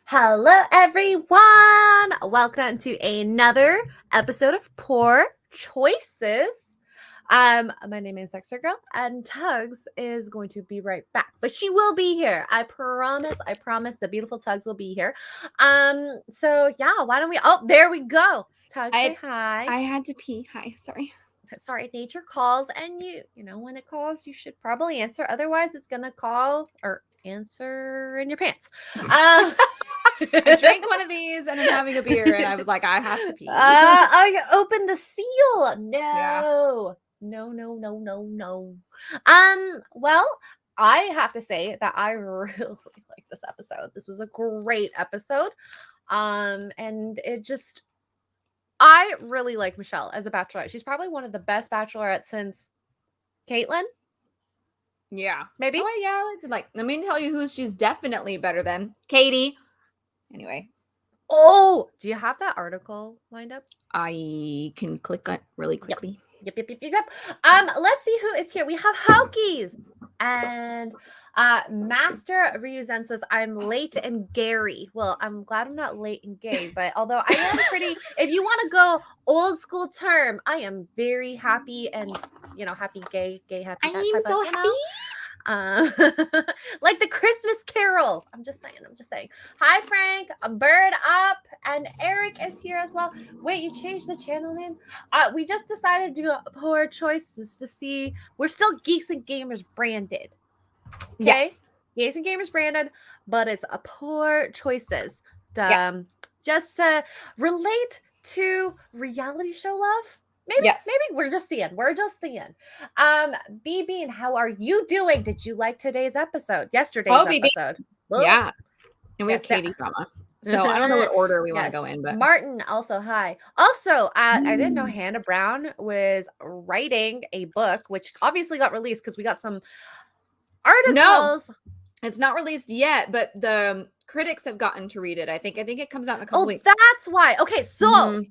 Hello, everyone. Welcome to another episode of Poor Choices. My name is Xray Girl, and Tuggs is going to be right back, but she will be here. I promise. The beautiful Tuggs will be here. So yeah, why don't we? Oh, there we go. Tuggs, say hi. I had to pee. Hi, sorry. Sorry, nature calls, and you know when it calls, you should probably answer. Otherwise, it's gonna call or answer in your pants. I drank one of these and I'm having a beer, and I was like, I have to pee. I opened the seal. No. Yeah. No. Well, I have to say that I really like this episode. This was a great episode. And it just I really like Michelle as a bachelorette. She's probably one of the best bachelorettes since Caitlin. Yeah. Maybe. Oh, yeah. Let me tell you who she's definitely better than. Katie. Anyway. Oh, do you have that article lined up? I can click on it really quickly. Yep. Let's see who is here. We have Hokies and Master Ryuzen says, I'm late and Gary. Well, I'm glad I'm not late and gay, but although I am pretty, if you want to go old school term, I am very happy and happy gay happy. I'm so happy. Like the Christmas Carol. I'm just saying. Hi, Frank, Bird Up, and Eric is here as well. Wait, you changed the channel name? We just decided to do Poor Choices to see. We're still Geeks and Gamers branded. Okay? Yes. Geeks and Gamers branded, but it's a Poor Choices. Yes. Just to relate to reality show love. Maybe we're just seeing. B Bean, how are you doing? Did you like today's episode? Yesterday's episode. Yeah. And we have Katie drama. So I don't know what order we want to go in, but Martin also hi. Also, I didn't know Hannah Brown was writing a book, which obviously got released because we got some articles. No, it's not released yet, but the critics have gotten to read it. I think it comes out in a couple weeks. That's why. Okay, so,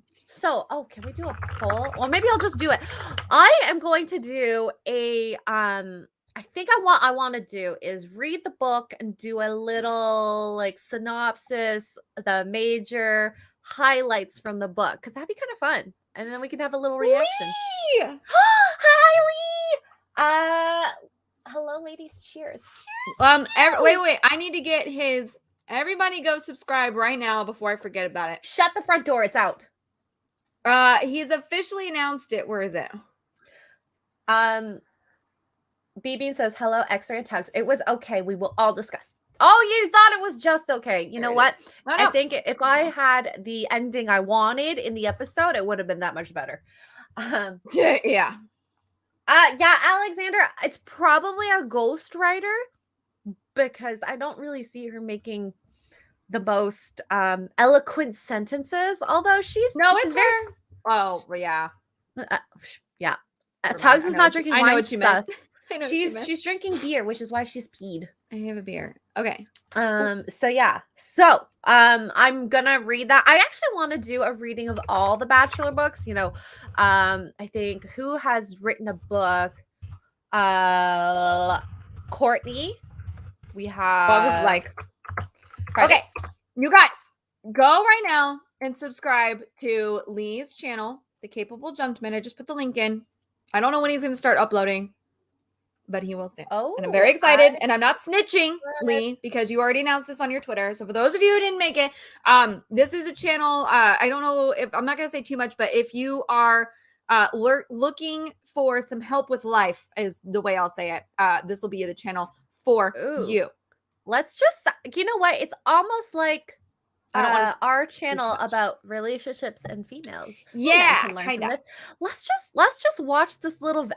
can we do a poll? Or maybe I'll just do it. I am going to do a I think I want to do is read the book and do a little like synopsis, the major highlights from the book, because that'd be kind of fun. And then we can have a little reaction. Lee! Hi, Lee! Hello, ladies. Cheers. Wait. I need to get his. Everybody go subscribe right now before I forget about it. Shut the front door. It's out. He's officially announced it. Where is it? B Bean says, hello, Xray and Tuggs. It was okay. We will all discuss. Oh, you thought it was just okay. You know what? I think if I had the ending I wanted in the episode, it would have been that much better. Yeah. Alexander, it's probably a ghostwriter because I don't really see her making the most eloquent sentences, although she's very. Oh, yeah. Tuggs is not drinking wine. I know what you meant. She's drinking beer, which is why she's peed. I have a beer. Okay. So I'm gonna read that. I actually want to do a reading of all the Bachelor books. I think who has written a book? Courtney. We have. I was like, okay, you guys, go right now and subscribe to Lee's channel, The Capable Gentleman. I just put the link in. I don't know when he's going to start uploading, but he will soon. Oh, and I'm very excited. And I'm not snitching, Lee, because you already announced this on your Twitter. So for those of you who didn't make it, this is a channel. I don't know if I'm not going to say too much, but if you are looking for some help with life, is the way I'll say it. This will be the channel for you. Let's just, you know what? It's almost like our channel about relationships and females. Yeah, kind of. Let's just watch this little.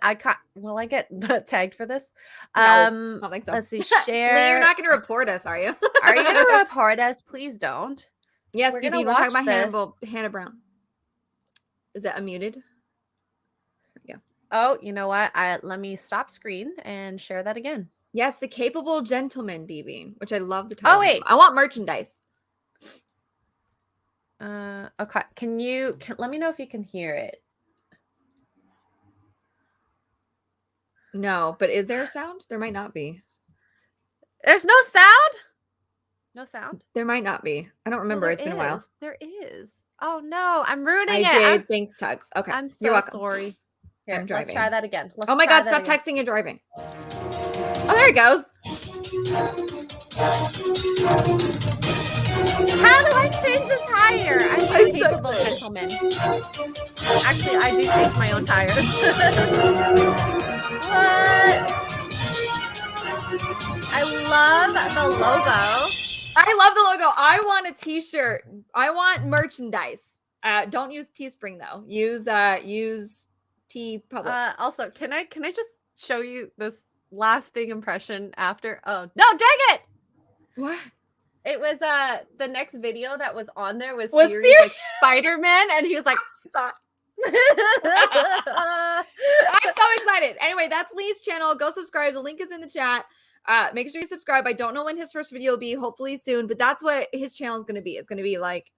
Will I get tagged for this? No, I don't think so. Let's see. Share. Lee, you're not going to report us, are you? Are you going to report us? Please don't. Yes, we're talking about Hannah Brown. Is that unmuted? Yeah. Oh, you know what? Let me stop screen and share that again. Yes, The Capable Gentleman, BB, which I love the title. Oh, wait. I want merchandise. Okay. Can let me know if you can hear it? No, but is there a sound? There might not be. There's no sound? No sound? There might not be. I don't remember. Well, It's been a while. There is. Oh no, I'm ruining I it. did. Thanks, Tuggs. Okay. I'm You're so welcome. sorry. Here, I'm let's driving. try that again. Oh my God, stop texting and driving. Oh, there it goes. How do I change the tire? I'm a capable gentleman. Actually, I do change my own tires. What? I love the logo. I love the logo. I want a t-shirt. I want merchandise. Don't use Teespring though. Use T Public. Also, can I just show you this lasting impression after? Oh no, dang it! What? It was the next video that was on there was Theory's like Spider-Man, and he was like, Stop. I'm so excited. Anyway, that's Lee's channel. Go subscribe. The link is in the chat. Make sure you subscribe. I don't know when his first video will be, hopefully soon, but that's what his channel is going to be. It's going to be like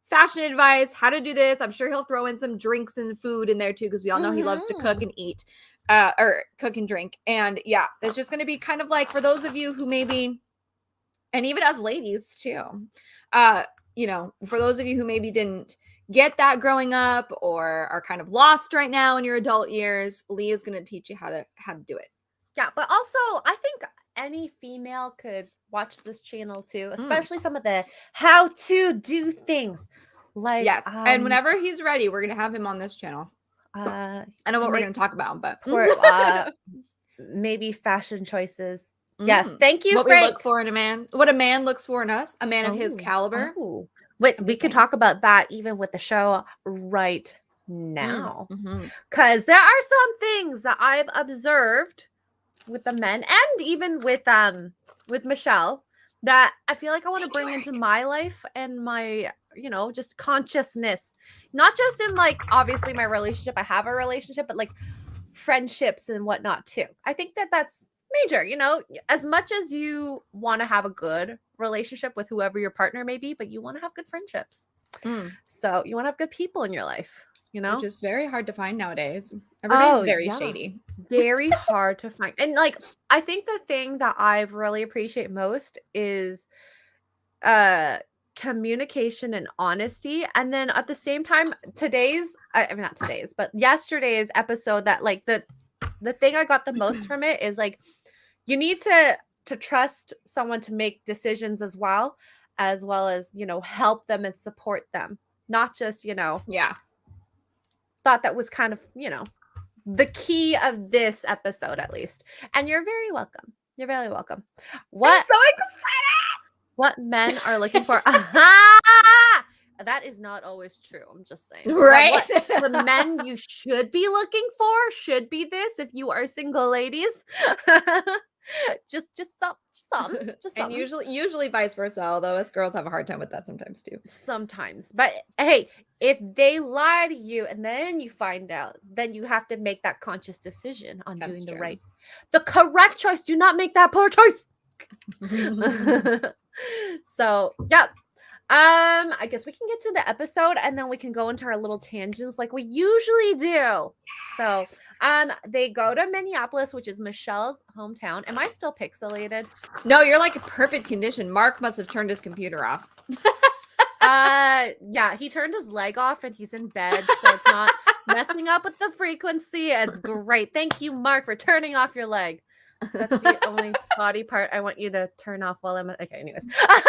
fashion advice, how to do this. I'm sure he'll throw in some drinks and food in there too, because we all know he loves to cook and eat, or cook and drink. And yeah, it's just going to be kind of like for those of you who maybe, and even as ladies too, you know, for those of you who maybe didn't get that growing up or are kind of lost right now in your adult years, Lee is going to teach you how to do it. Yeah, but also I think any female could watch this channel too, especially some of the how to do things. Like yes, and whenever he's ready, we're gonna have him on this channel. I know what we're gonna talk about, but maybe fashion choices. Yes, thank you. What Frank. we look for in a man, what a man looks for in us, a man of his caliber. Wait, we could talk about that even with the show right now, because there are some things that I've observed with the men and even with Michelle that I feel like I want to bring into my life and my, you know, just consciousness, not just in like obviously my relationship. I have a relationship, but like friendships and whatnot too. I think that that's major, you know, as much as you want to have a good relationship with whoever your partner may be, but you want to have good friendships. So you want to have good people in your life, you know, which is very hard to find nowadays. Everybody's very shady. Very hard to find. And like, I think the thing that I really appreciate most is communication and honesty. And then at the same time, not today's, but yesterday's episode, that like the thing I got the most from it is like, you need to trust someone to make decisions as well as, you know, help them and support them. Not just, you know, thought that was kind of, you know, the key of this episode, at least. And you're very welcome. You're very welcome. What? I'm so excited. What men are looking for? Aha! That is not always true. I'm just saying. Right. What the men you should be looking for should be this if you are single ladies. just some. And usually vice versa, although us girls have a hard time with that sometimes too. Sometimes. But hey, if they lie to you and then you find out, then you have to make that conscious decision on doing the correct choice. Do not make that poor choice. So, yep. I guess we can get to the episode and then we can go into our little tangents like we usually do. So, they go to Minneapolis, which is Michelle's hometown. Am I still pixelated? No, you're like a perfect condition. Mark must have turned his computer off. Yeah, he turned his leg off and he's in bed, so it's not messing up with the frequency. It's great. Thank you, Mark, for turning off your leg. That's the only body part I want you to turn off while I'm okay. Anyways, I'm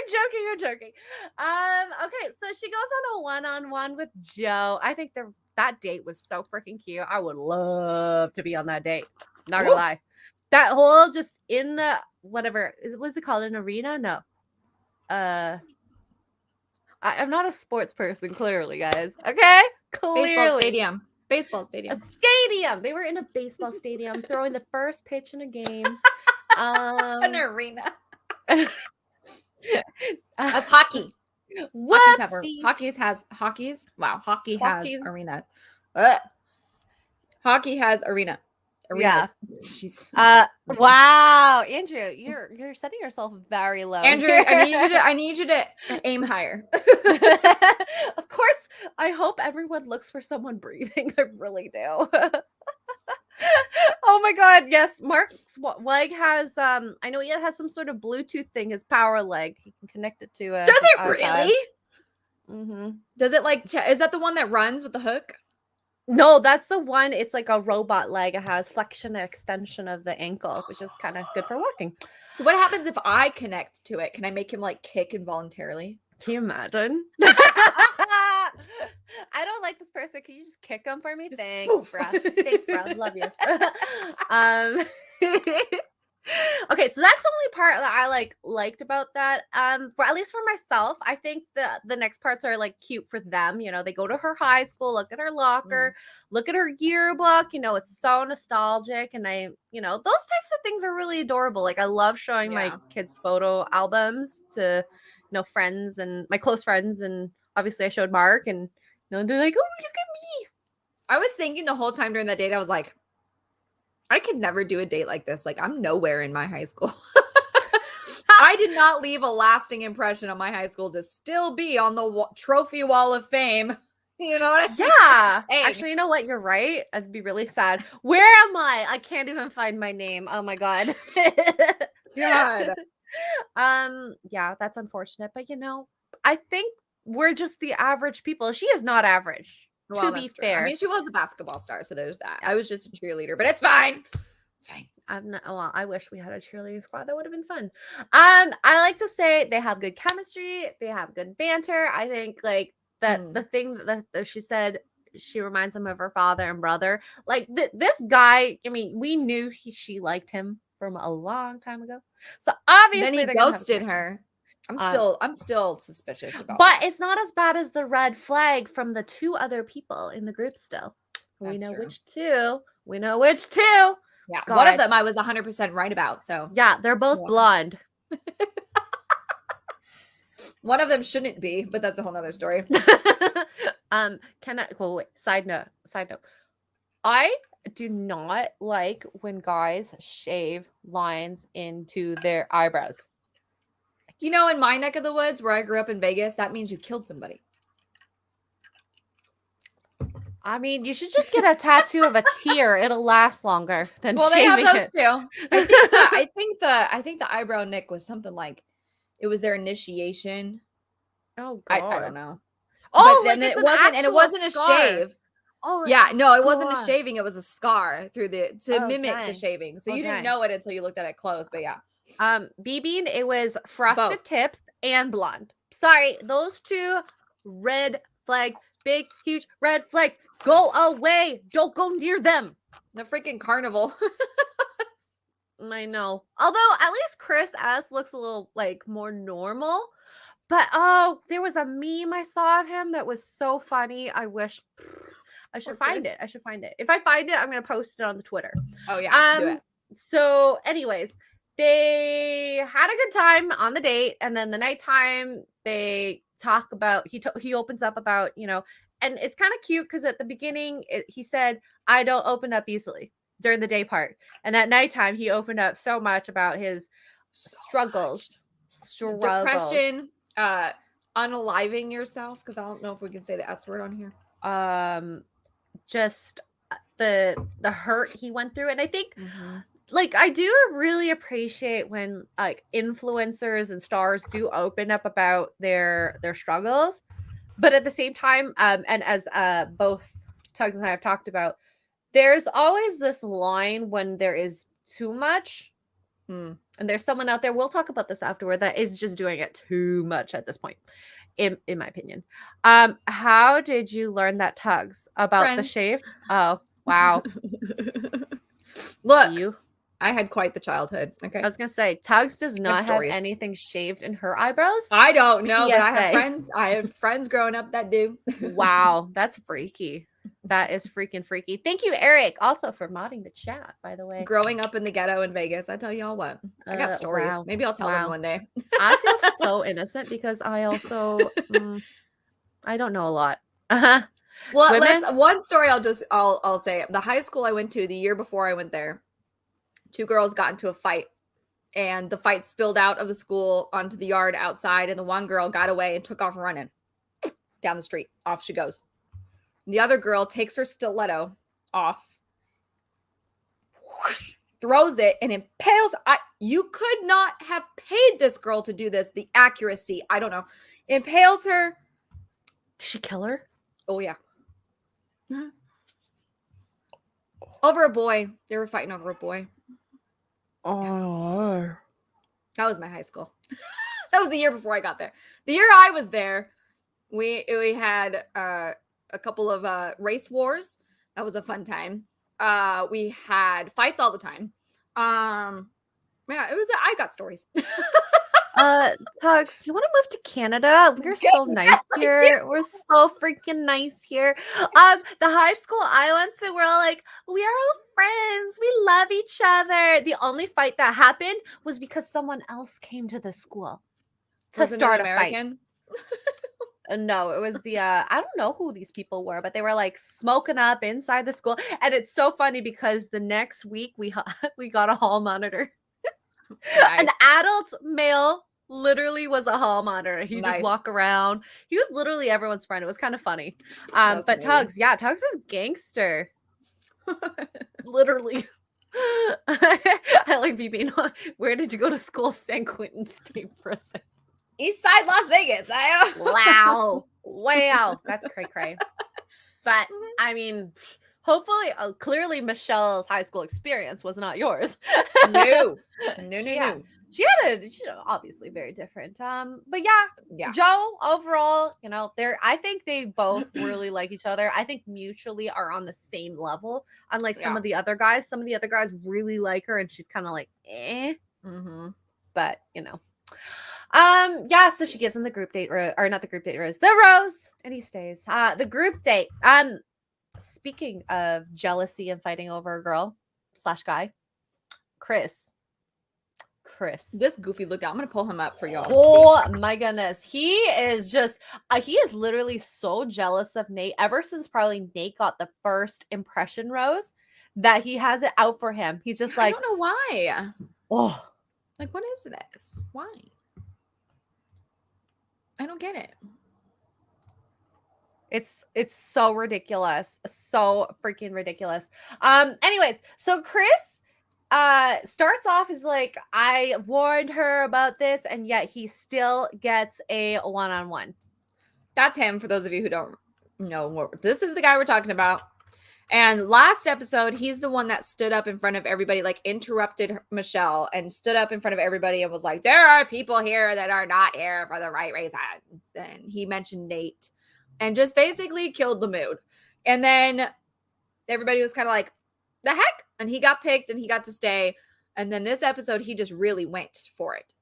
joking. Okay, so she goes on a one-on-one with Joe. I think that date was so freaking cute. I would love to be on that date. Not gonna lie. That whole just in the whatever what's it called, an arena? No. I'm not a sports person, clearly, guys. Okay, clearly. Baseball stadium. A stadium. They were in a baseball stadium throwing the first pitch in a game. An arena. That's hockey. What? Hockey has arena. Hockey has arena. Yeah. Jeez. Wow, Andrew, you're setting yourself very low. Andrew, I need you to aim higher. Of course, I hope everyone looks for someone breathing. I really do. Oh my god, yes. Mark's leg has I know he has some sort of Bluetooth thing, his power leg. He can connect it to Does his it iPad. really? Mm-hmm. Does it like is that the one that runs with the hook? No, that's the one. It's like a robot leg. It has flexion and extension of the ankle, which is kind of good for walking. So what happens if I connect to it? Can I make him like kick involuntarily? Can you imagine? I don't like this person. Can you just kick him for me? Just Thanks, poof. bruh. Thanks, bruh. Love you. Okay, so that's the only part that I liked about that. For at least for myself, I think the next parts are like cute for them. You know, they go to her high school, look at her locker, look at her yearbook. You know, it's so nostalgic, and those types of things are really adorable. Like I love showing my kids' photo albums to friends and my close friends, and obviously I showed Mark, and they're like, "Oh, look at me." I was thinking the whole time during that date, I was like, I could never do a date like this. Like, I'm nowhere in my high school. I did not leave a lasting impression on my high school to still be on the trophy wall of fame. You know what I mean? Yeah. Hey. Actually, you know what? You're right. I'd be really sad. Where am I? I can't even find my name. Oh my god. God. Yeah, that's unfortunate. But I think we're just the average people. She is not average. Well, To be that's true. fair. I mean, she was a basketball star, so there's that. Yeah. I was just a cheerleader, but it's fine. It's fine. Well, I wish we had a cheerleading squad. That would have been fun. I like to say they have good chemistry. They have good banter. I think like that the thing that she said, she reminds him of her father and brother. Like this guy. I mean, we knew she liked him from a long time ago. So obviously Then he ghosted her. I'm still suspicious about But that. it's not as bad as the red flag from the two other people in the group still. We know which two. Yeah, God. one of them I was 100% right about. So yeah, they're both blonde. One of them shouldn't be, but that's a whole nother story. Side note. I do not like when guys shave lines into their eyebrows. You know, in my neck of the woods where I grew up in Vegas, that means you killed somebody. I mean, you should just get a tattoo of a tear. It'll last longer than well, shaving they have those it. too. I think the eyebrow nick was something like it was their initiation. Oh God. I don't know. Oh, but then like it wasn't a shave. Oh yeah, no, it wasn't a shaving. It was a scar through to mimic the shaving. So you didn't know it until you looked at it close. But yeah, BB, it was frosted tips and blonde. Sorry, those two red flags, big, huge red flags. Go away! Don't go near them. The freaking carnival. I know. Although at least Chris S looks a little like more normal. But there was a meme I saw of him that was so funny. I wish I should find it. If I find it, I'm gonna post it on the Twitter. Oh yeah, do it. So, anyways, they had a good time on the date, and then the nighttime they talk about. He opens up about and it's kind of cute because at the beginning he said, "I don't open up easily" during the day part, and at nighttime he opened up so much about his struggles, depression, unaliving yourself, because I don't know if we can say the S word on here. Just the hurt he went through, and I think like I do really appreciate when like influencers and stars do open up about their struggles, but at the same time, and as both Tuggs and I have talked about, there's always this line when there is too much. And there's someone out there, we'll talk about this afterward, that is just doing it too much at this point, in my opinion. How did you learn that, Tuggs, about the shaved? Oh, wow. Look, I had quite the childhood. Okay. I was gonna say, Tuggs does not have anything shaved in her eyebrows. I don't know, but I have friends growing up that do. Wow, that's freaky. That is freaking freaky. Thank you, Eric, also for modding the chat, by the way. Growing up in the ghetto in Vegas, I tell y'all what. I got stories. Wow. Maybe I'll tell them one day. I feel so innocent because I also I don't know a lot. Well, one story I'll say. The high school I went to, the year before I went there, two girls got into a fight, and the fight spilled out of the school onto the yard outside, and the one girl got away and took off running down the street. Off she goes. The other girl takes her stiletto off, throws it and impales. You could not have paid this girl to do this. The accuracy, I don't know. Impales her. Did she kill her? Oh, yeah. Over a boy. They were fighting over a boy. Oh. That was my high school. That was the year before I got there. The year I was there, we had a couple of race wars. That was a fun time. We had fights all the time. Yeah, I got stories. Tuggs, do you want to move to Canada? We're so nice here. We're so freaking nice here. The high school I went to, we're all like, we are all friends. We love each other. The only fight that happened was because someone else came to the school to start a fight. No, it was the I don't know who these people were, but they were like smoking up inside the school. And it's so funny because the next week we got a hall monitor. Nice. An adult male literally was a hall monitor. He just walked around. He was literally everyone's friend. It was kind of funny. But amazing. Tuggs is gangster. Literally. I like being. Where did you go to school? San Quentin State Prison. East Side Las Vegas. Wow. That's cray. But I mean, hopefully, clearly Michelle's high school experience was not yours. No. She had obviously very different. But yeah. Joe, overall, I think they both really like each other. I think mutually are on the same level. Unlike some of the other guys. Some of the other guys really like her and she's kind of like, eh. Mm-hmm. But, so she gives him the group date, or not the group date rose, the rose, and he stays. The group date. Speaking of jealousy and fighting over a girl / guy, Chris. This goofy look. I'm gonna pull him up for y'all. Oh my goodness. He is literally so jealous of Nate ever since probably Nate got the first impression rose that he has it out for him. He's just like, I don't know why. Oh, like, what is this? Why? I don't get it. It's so ridiculous. So freaking ridiculous. Anyways, so Chris starts off as like, I warned her about this, and yet he still gets a one-on-one. That's him, for those of you who don't know. This is the guy we're talking about. And last episode, he's the one that stood up in front of everybody, like interrupted Michelle and stood up in front of everybody and was like, there are people here that are not here for the right reasons. And he mentioned Nate and just basically killed the mood. And then everybody was kind of like, the heck? And he got picked and he got to stay. And then this episode, he just really went for it.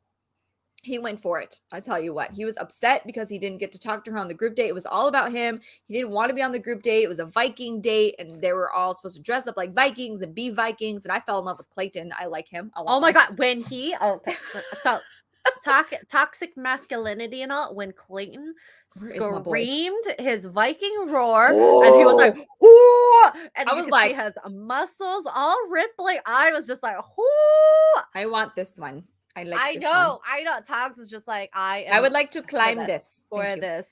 He went for it. I tell you what, he was upset because he didn't get to talk to her on the group date. It was all about him. He didn't want to be on the group date. It was a Viking date, and they were all supposed to dress up like Vikings and be Vikings. And I fell in love with Clayton. I like him. Oh my God. When so toxic masculinity and all, when Clayton screamed his Viking roar, and he was like, ooh, and I was like, he has muscles all ripped. Like, I was just like, ooh, I want this one. I know. Tuggs is just like, I would like to climb this for this.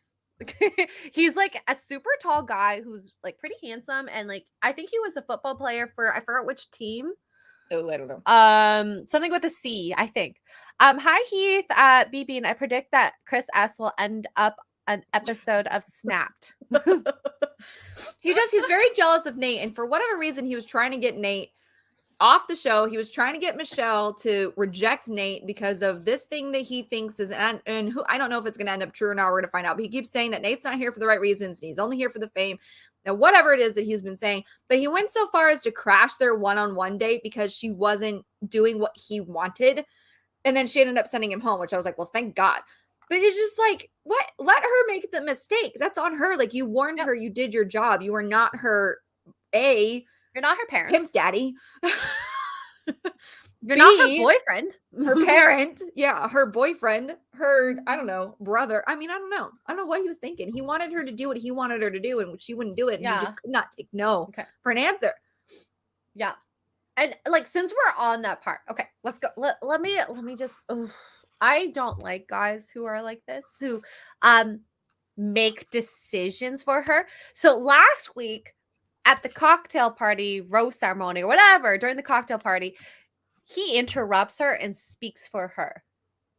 He's like a super tall guy who's like pretty handsome, and like I think he was a football player for, I forgot which team. Oh, I don't know. Something with a C, I think. Hi Heath, BB, and I predict that Chris S will end up an episode of Snapped. He's very jealous of Nate, and for whatever reason, he was trying to get Nate off the show. He was trying to get Michelle to reject Nate because of this thing that he thinks is, and who, I don't know if it's going to end up true or not. We're going to find out. But he keeps saying that Nate's not here for the right reasons. And he's only here for the fame. Now, whatever it is that he's been saying, but he went so far as to crash their one-on-one date because she wasn't doing what he wanted. And then she ended up sending him home, which I was like, well, thank God. But it's just like, what? Let her make the mistake. That's on her. Like, you warned her, you did your job. You are not her You're not her parents. Pimp daddy. You're not her boyfriend. Her parent. Yeah, her boyfriend. Her, I don't know, brother. I mean, I don't know. I don't know what he was thinking. He wanted her to do what he wanted her to do, and she wouldn't do it. And he just could not take no for an answer. Yeah. And like, since we're on that part, okay, let's go. Let me just, I don't like guys who are like this, who make decisions for her. So last week, at the cocktail party, rose ceremony, or whatever, during the cocktail party, he interrupts her and speaks for her.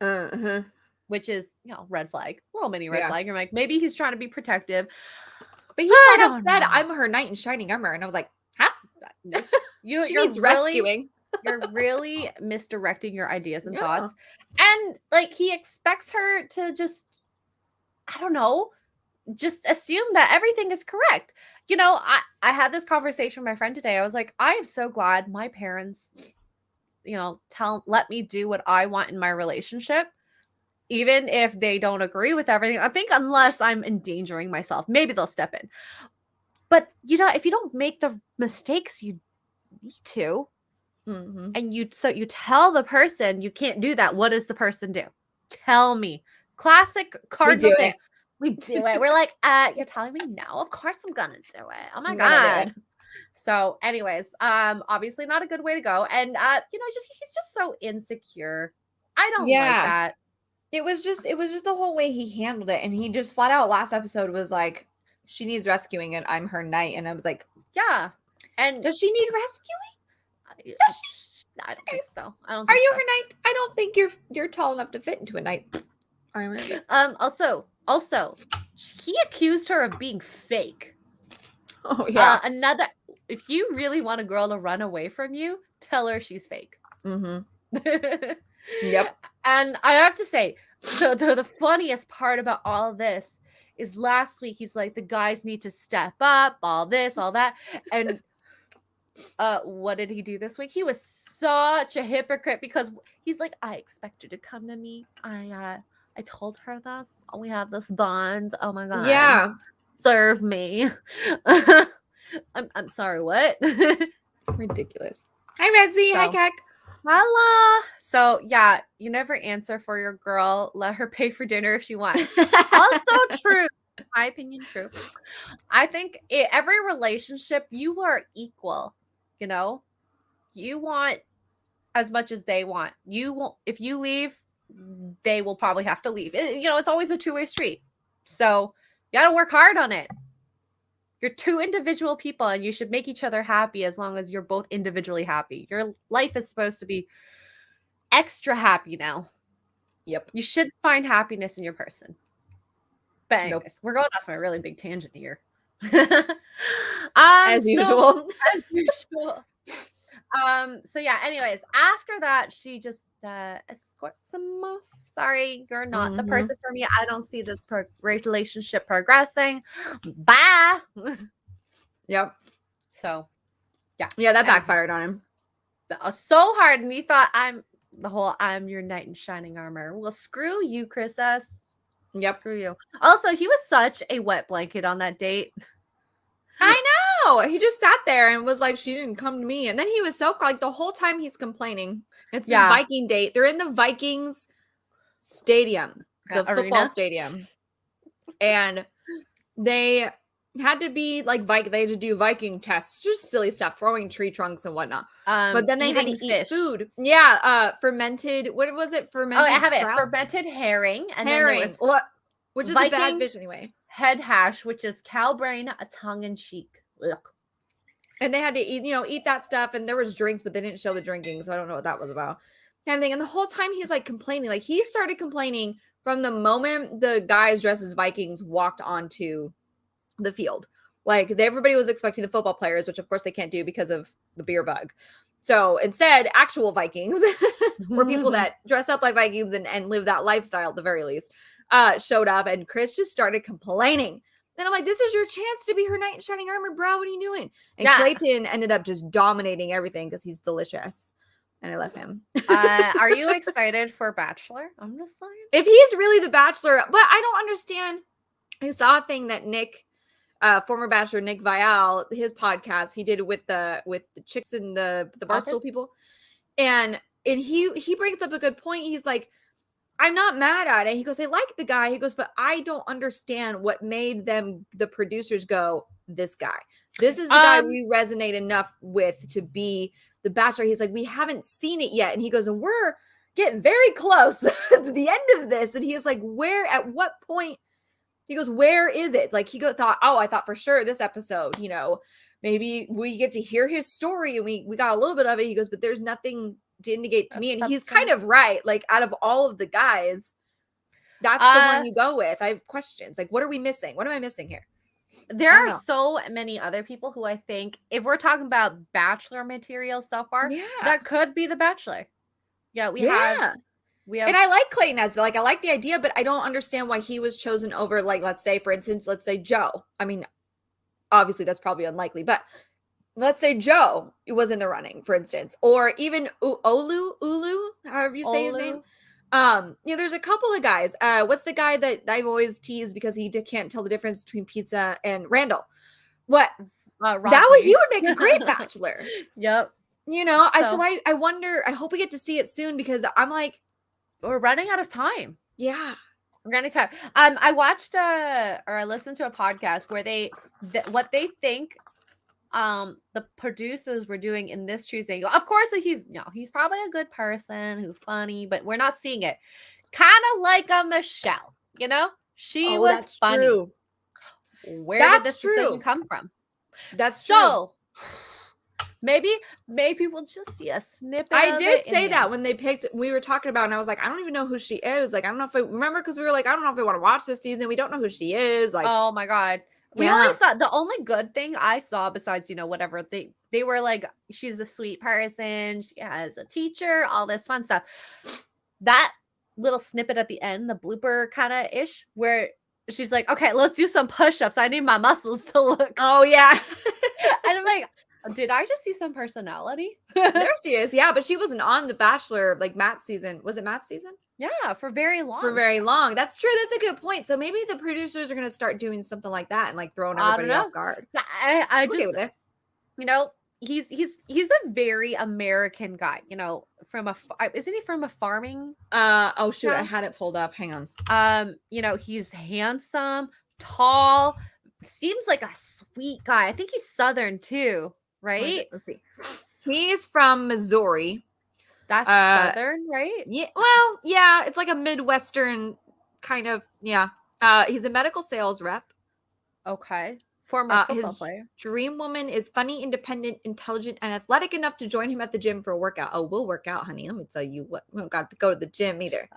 Uh-huh. Which is, red flag, little mini red Yeah. flag. You're like, maybe he's trying to be protective. But he I flat out don't said, know. I'm her knight in shining armor. And I was like, huh? She needs rescuing. You're really misdirecting your ideas and Yeah. thoughts. And like, he expects her to just, I don't know, just assume that everything is correct. I had this conversation with my friend today. I was like, I am so glad my parents, let me do what I want in my relationship, even if they don't agree with everything. I think unless I'm endangering myself, maybe they'll step in. But if you don't make the mistakes you need to, and you tell the person you can't do that, what does the person do? Tell me. Classic cardinal thing. We do it. We're like, you're telling me no? Of course I'm gonna do it. Oh my God. So, anyways, obviously not a good way to go. And he's just so insecure. I don't like that. It was just the whole way he handled it. And he just flat out last episode was like, she needs rescuing and I'm her knight. And I was like, yeah. And does she need rescuing? I don't think so. Are you her knight? I don't think you're tall enough to fit into a knight armor. Also, he accused her of being fake. Oh yeah. If you really want a girl to run away from you, tell her she's fake. Yep. And I have to say, the funniest part about all of this is last week he's like, the guys need to step up, all this, all that. And what did he do this week? He was such a hypocrite because he's like, I expect her to come to me. I told her this. We have this bond. Oh my God. Yeah. Serve me. I'm sorry, what? Ridiculous. Hi, Redsy. Hi, Kek. Hello. So, yeah, you never answer for your girl. Let her pay for dinner if she wants. Also true. In my opinion, true. I think every relationship, you are equal. You want as much as they want. You won't. If you leave, they will probably have to leave. It's always a two-way street. So you got to work hard on it. You're two individual people and you should make each other happy as long as you're both individually happy. Your life is supposed to be extra happy now. Yep. You should find happiness in your person. But anyways, we're going off on a really big tangent here. As usual. As usual. So yeah, anyways, after that, she just escorts him off. Sorry, you're not the person for me. I don't see this relationship progressing. Bye. Yep. So, yeah. Yeah, that backfired on him. So hard. And he thought I'm your knight in shining armor. Well, screw you, Chris S. Yep. Screw you. Also, he was such a wet blanket on that date. I know. He just sat there and was like, she didn't come to me. And then he was so like the whole time he's complaining. It's this Viking date. They're in the Vikings stadium, the football stadium. And they had to be like they had to do Viking tests, just silly stuff, throwing tree trunks and whatnot. But then they had to eat food. Yeah, fermented. What was it? Fermented. Oh, I have it. Fermented herring. And herring, then there was which is Viking a bad fish anyway. Head hash, which is cow brain, a tongue in cheek. Ugh. And they had to eat that stuff, and there was drinks, but they didn't show the drinking, so I don't know what that was about. Kind of thing. And the whole time he's like complaining, like he started complaining from the moment the guys dressed as Vikings walked onto the field. Like everybody was expecting the football players, which of course they can't do because of the beer bug. So instead, actual Vikings, or people that dress up like Vikings and live that lifestyle at the very least, showed up, and Chris just started complaining. And I'm like, this is your chance to be her knight in shining armor, bro. What are you doing? And Clayton ended up just dominating everything because he's delicious. And I love him. Are you excited for Bachelor? I'm just saying. If he's really the Bachelor, but I don't understand. I saw a thing that Nick, former Bachelor Nick Vial, his podcast, he did with the chicks and the Barstool people. And he brings up a good point. He's like, I'm not mad at it. He goes, they like the guy. He goes, but I don't understand what made the producers go, this guy. This is the guy we resonate enough with to be the Bachelor. He's like, we haven't seen it yet. And he goes, and we're getting very close to the end of this. And he's like, at what point? He goes, where is it? Like I thought for sure this episode, maybe we get to hear his story and we got a little bit of it. He goes, but there's nothing to indicate to me, and he's Substance. kind of right. Like out of all of the guys, that's the one you go with. I have questions. Like, what are we missing? What am I missing here? There I don't are know. so many other people who I think, if we're talking about Bachelor material so far, Yeah. that could be the Bachelor. Yeah, we have. And I like Clayton as like I like the idea, but I don't understand why he was chosen over, like, let's say, for instance, let's say Joe. I mean, obviously that's probably unlikely, but let's say Joe was in the running, for instance, or even Ulu, however you say his name. There's a couple of guys. What's the guy that I've always teased because he can't tell the difference between pizza and Randall? What? He would make a great Bachelor. Yep. So I wonder, I hope we get to see it soon because I'm like, we're running out of time. Yeah. We're running out of time. I watched or I listened to a podcast where what they think the producers were doing in this choosing. Of course, he's probably a good person who's funny, but we're not seeing it. Kind of like a Michelle, she was funny. True. Where did this decision come from? That's true. Maybe we'll just see a snippet. I did say that when we were talking about, and I was like, I don't even know who she is. Like, I don't know if I remember, because we were like, I don't know if I want to watch this season. We don't know who she is. Like, oh my God. We only saw, the only good thing I saw besides, whatever, they were like, she's a sweet person. She has a teacher, all this fun stuff. That little snippet at the end, the blooper kind of ish, where she's like, okay, let's do some push-ups. I need my muscles to look. Oh yeah. And I'm like, did I just see some personality? There she is. Yeah, but she wasn't on The Bachelor, like Matt's seain. Was it Matt's season? Yeah, for very long. That's true. That's a good point. So maybe the producers are going to start doing something like that and like throwing everybody off guard. I just, with it. He's a very American guy, isn't he from a farming? Oh shoot, I had it pulled up. Hang on. He's handsome, tall, seems like a sweet guy. I think he's Southern too, right? Let's see. He's from Missouri. That's Southern, right? Yeah. Well, yeah, it's like a Midwestern kind of. Yeah. He's a medical sales rep. Okay. Former football his player. Dream woman is funny, independent, intelligent, and athletic enough to join him at the gym for a workout. Oh, we'll work out, honey. Let me tell you what. We don't got to go to the gym either.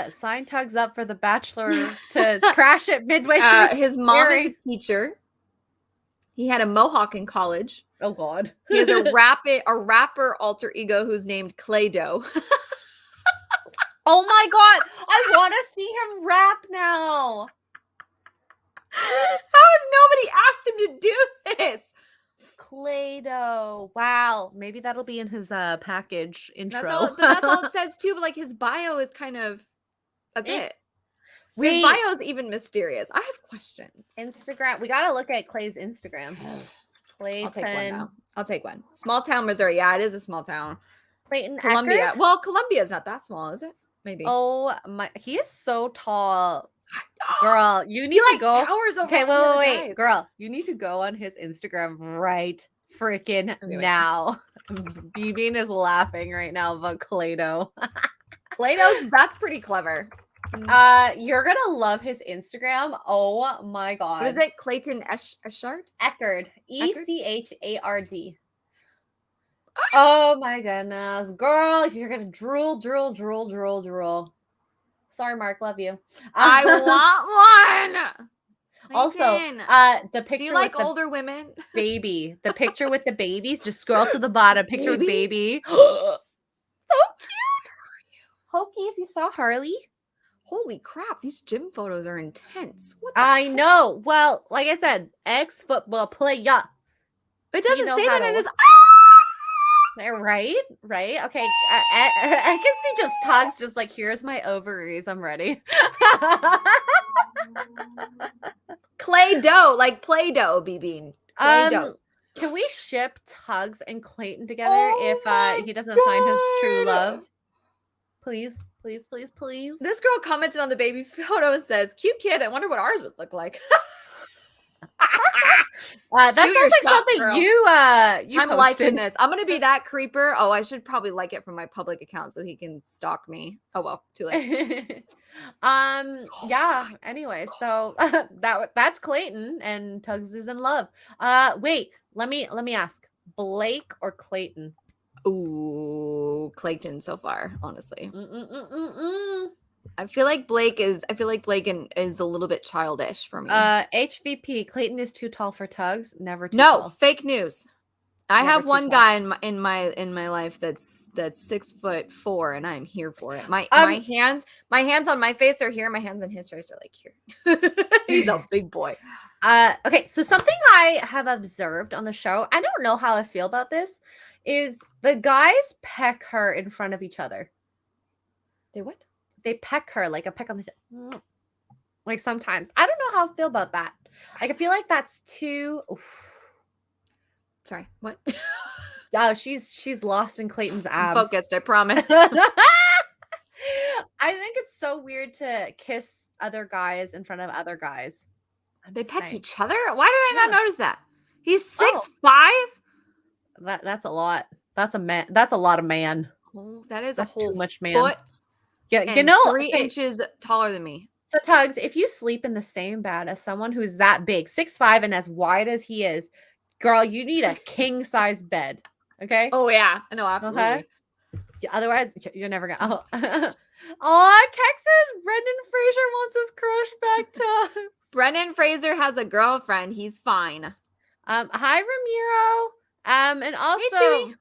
Sign Tuggs up for the Bachelor to crash it midway through. His mom is a teacher. He had a mohawk in college. Oh God. He has a rapper alter ego who's named Clay-Doh. Oh my God. I want to see him rap now. How has nobody asked him to do this? Clay-Doh. Wow. Maybe that'll be in his package intro. That's all it says too. But like his bio is kind of, that's it. His bio is even mysterious. I have questions. Instagram. We got to look at Clay's Instagram. Clayton. I'll take one. Small town, Missouri. Yeah, it is a small town. Clayton. Columbia. Eckerd? Well, Columbia is not that small, is it? Maybe. Oh my! He is so tall. Girl, you need to go. Okay, wait, girl, you need to go on his Instagram right freaking now. Bean is laughing right now about Clay-Doh. That's pretty clever. You're gonna love his Instagram. Oh my God. What is it? Clayton Eckerd? Eckerd. Echard. Oh my goodness. Girl, you're gonna drool. Sorry, Mark. Love you. I want one. Also, the picture. Do you like older women? Baby. The picture with the babies. Just scroll to the bottom. Picture with baby. So cute. Hokies, you saw Harley? Holy crap, these gym photos are intense. I know. Well, like I said, ex-football player. It doesn't say that in his. Right. Okay. I can see just Tuggs just like, here's my ovaries. I'm ready. Clay-Doh, like Play-Doh, Bean. Play-Doh. Can we ship Tuggs and Clayton together if he doesn't find his true love? Please. This girl commented on the baby photo and says, "Cute kid. I wonder what ours would look like." That sounds like something girl. You I'm posted. Liking this. I'm gonna be that creeper. Oh, I should probably like it from my public account so he can stalk me. Oh well, too late. Yeah. Anyway, so that's Clayton, and Tuggs is in love. Wait, let me ask, Blake or Clayton? Ooh, Clayton so far, honestly. Mm-mm-mm-mm-mm. I feel like Blake is a little bit childish for me. HVP, Clayton is too tall for Tuggs. Never too No, tall. fake news. I Never have too one tall. guy in my life that's 6'4" and I'm here for it. My hands on my face are here, my hands on his face are like here. He's a big boy. Okay, so something I have observed on the show, I don't know how I feel about this, is the guys peck her in front of each other. They what? They peck her like a peck on the like sometimes. I don't know how I feel about that. Like I feel like that's too Sorry, what? Oh, she's lost in Clayton's I'm abs. focused, I promise. I think it's so weird to kiss other guys in front of other guys. They peck each other? Why did I not Yeah. notice that? He's 6'5"? That's a lot. That's a lot of man. Oh, that is That's a whole too much man. foot. Yeah, And you know, 3 inches taller than me. So Tuggs, if you sleep in the same bed as someone who's that big, 6'5" and as wide as he is, girl, you need a king size bed. Okay. Oh yeah, no, absolutely. Okay. Yeah, otherwise, you're never gonna. Oh, Texas! Brendan Fraser wants his crush back, Tuggs. Brendan Fraser has a girlfriend. He's fine. Hi Ramiro. And also,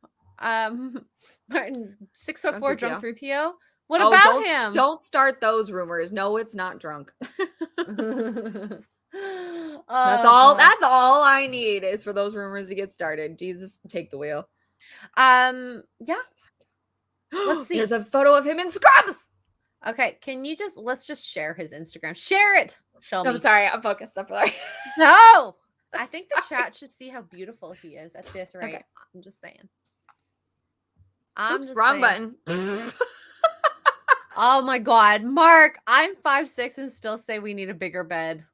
Martin 6'4" drunk 3PO. What about him? Don't start those rumors. No, it's not drunk. That's all I need is for those rumors to get started. Jesus, take the wheel. Yeah. Let's see. There's a photo of him in scrubs. Okay, let's just share his Instagram. Share it. Show me. I'm sorry, I'm focused. I'm sorry. No. I think the chat should see how beautiful he is at this rate. Okay. I'm just saying. Wrong button. Oh my God, Mark, I'm 5'6" and still say we need a bigger bed.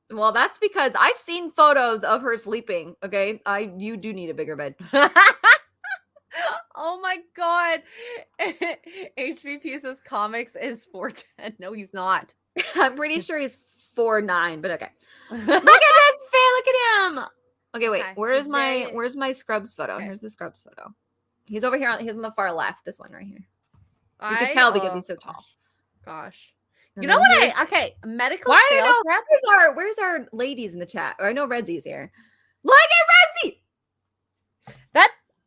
Well, that's because I've seen photos of her sleeping. Okay, you do need a bigger bed. Oh my God, HVP says comics is 4'10". No, he's not. I'm pretty sure he's 4'9", but okay. Look at this face. Look at him. Okay, wait. Where's my scrubs photo? Okay. Here's the scrubs photo. He's over here. He's on the far left. This one right here. You can tell because he's so tall. Gosh. You know what? Medical sales rep. Where's our ladies in the chat? Or I know Redsy's here. Look at Redsy.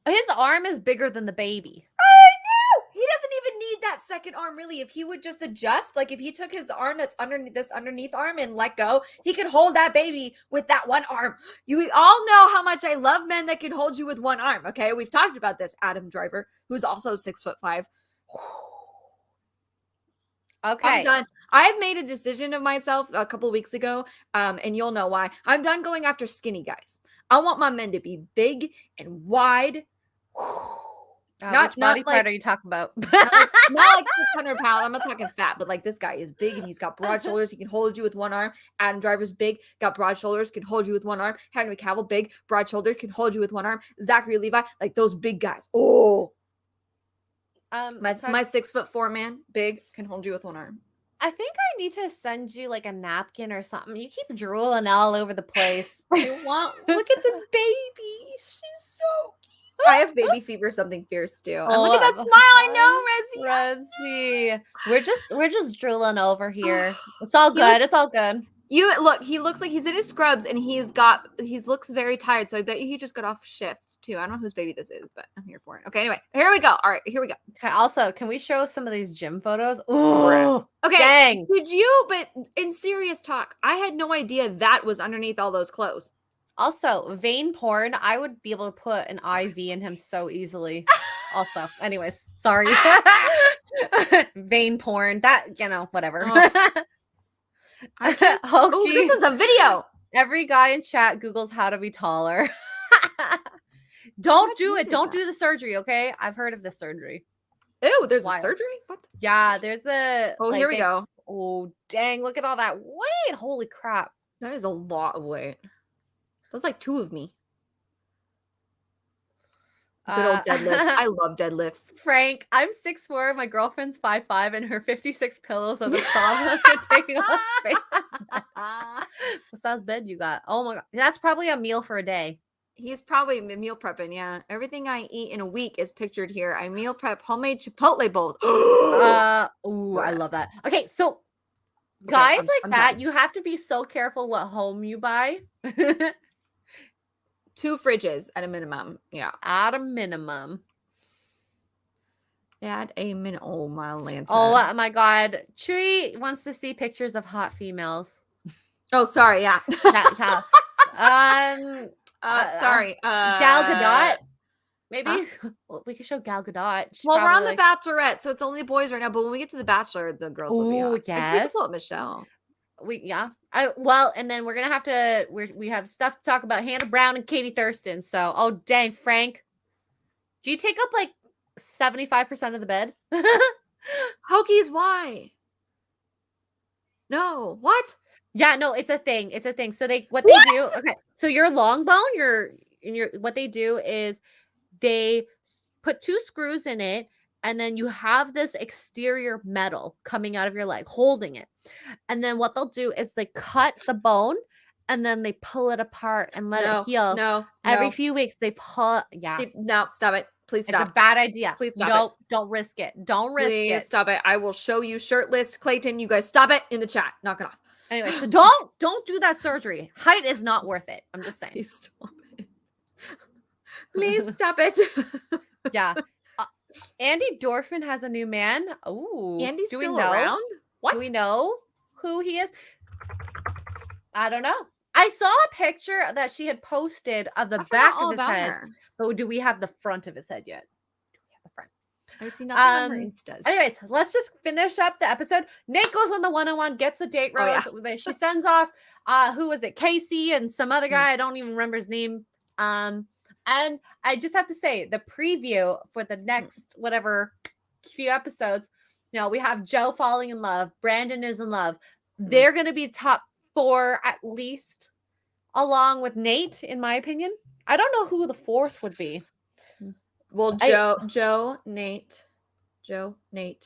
His arm is bigger than the baby. I know. He doesn't even need that second arm, really. If he would just adjust, like if he took his arm that's underneath arm and let go, he could hold that baby with that one arm. You all know how much I love men that can hold you with one arm. Okay, we've talked about this. Adam Driver, who's also 6'5". Okay, I'm done. I've made a decision of myself a couple of weeks ago, and you'll know why. I'm done going after skinny guys. I want my men to be big and wide. Which body part are you talking about? not like 600 pounds. I'm not talking fat, but like this guy is big and he's got broad shoulders. He can hold you with one arm. Adam Driver's big, got broad shoulders, can hold you with one arm. Henry Cavill, big, broad shoulders, can hold you with one arm. Zachary Levi, like those big guys. Oh, my 6'4" man, big, can hold you with one arm. I think I need to send you like a napkin or something. You keep drooling all over the place. Look at this baby. She's so cute. I have baby fever, something fierce too. And look at that smile. I know, Redsy. We're just drooling over here. It's all good. It's all good. He looks like he's in his scrubs and he looks very tired. So I bet you he just got off shift too. I don't know whose baby this is, but I'm here for it. Okay, anyway, here we go. All right, here we go. Okay, also, can we show some of these gym photos? Ooh, okay. Dang. But in serious talk, I had no idea that was underneath all those clothes. Also, vein porn, I would be able to put an IV in him so easily. Also, anyways, sorry. Vein porn, whatever. Oh, this is a video. Every guy in chat Googles how to be taller. Don't do it. Don't do the surgery, okay? I've heard of this surgery. Ew, there's a surgery? What? Yeah, there's a... Oh, here we go. Oh, dang. Look at all that weight. Holy crap. That is a lot of weight. That's like 2 of me. Good old deadlifts. I love deadlifts. Frank, I'm 6'4", my girlfriend's 5'5", and her 56 pillows of the sauna are taking up space. What size bed you got? Oh my God. That's probably a meal for a day. He's probably meal prepping. Yeah, everything I eat in a week is pictured here. I meal prep homemade Chipotle bowls. Ooh, I love that. Okay, so guys I'm that, done. you have to be so careful what home you buy. 2 fridges at a minimum. Yeah. At a minimum. Oh my Lanta. Oh my God. Chewy wants to see pictures of hot females. Oh, sorry. Yeah. Sorry. Gal Gadot. Maybe well, we could show Gal Gadot. Well, we're on the Bachelorette, so it's only boys right now. But when we get to the Bachelor, the girls will be on. Yes. We can pull up Michelle. And then we're gonna have to. We have stuff to talk about Hannah Brown and Katie Thurston. So, oh dang, Frank, do you take up like 75% of the bed? Hokies, why? No, what? Yeah, no, it's a thing. It's a thing. So they do. Okay, so your long bone, what they do is they put 2 screws in it, and then you have this exterior metal coming out of your leg holding it. And then what they'll do is they cut the bone and then they pull it apart and let it heal. Every few weeks they pull. Yeah. No, stop it. Please stop. It's a bad idea. Please stop it. Don't risk it. Don't risk it. Please stop it. I will show you shirtless Clayton. You guys stop it in the chat. Knock it off. Anyway, so don't do that surgery. Height is not worth it. I'm just saying. Please stop it. Please stop it. Yeah. Andy Dorfman has a new man. Oh, Andy's still around? What? Do we know who he is? I don't know. I saw a picture that she had posted of the back of his head. But do we have the front of his head yet? Do we have the front? I see nothing on her Instas. Anyways, let's just finish up the episode. Nate goes on the one-on-one, gets the date rose. She sends off who was it? Casey and some other guy. I don't even remember his name. And I just have to say, the preview for the next whatever few episodes, we have Joe falling in love. Brandon is in love. They're going to be top 4 at least, along with Nate, in my opinion. I don't know who the 4th would be. Well, Joe, Nate. Brandon.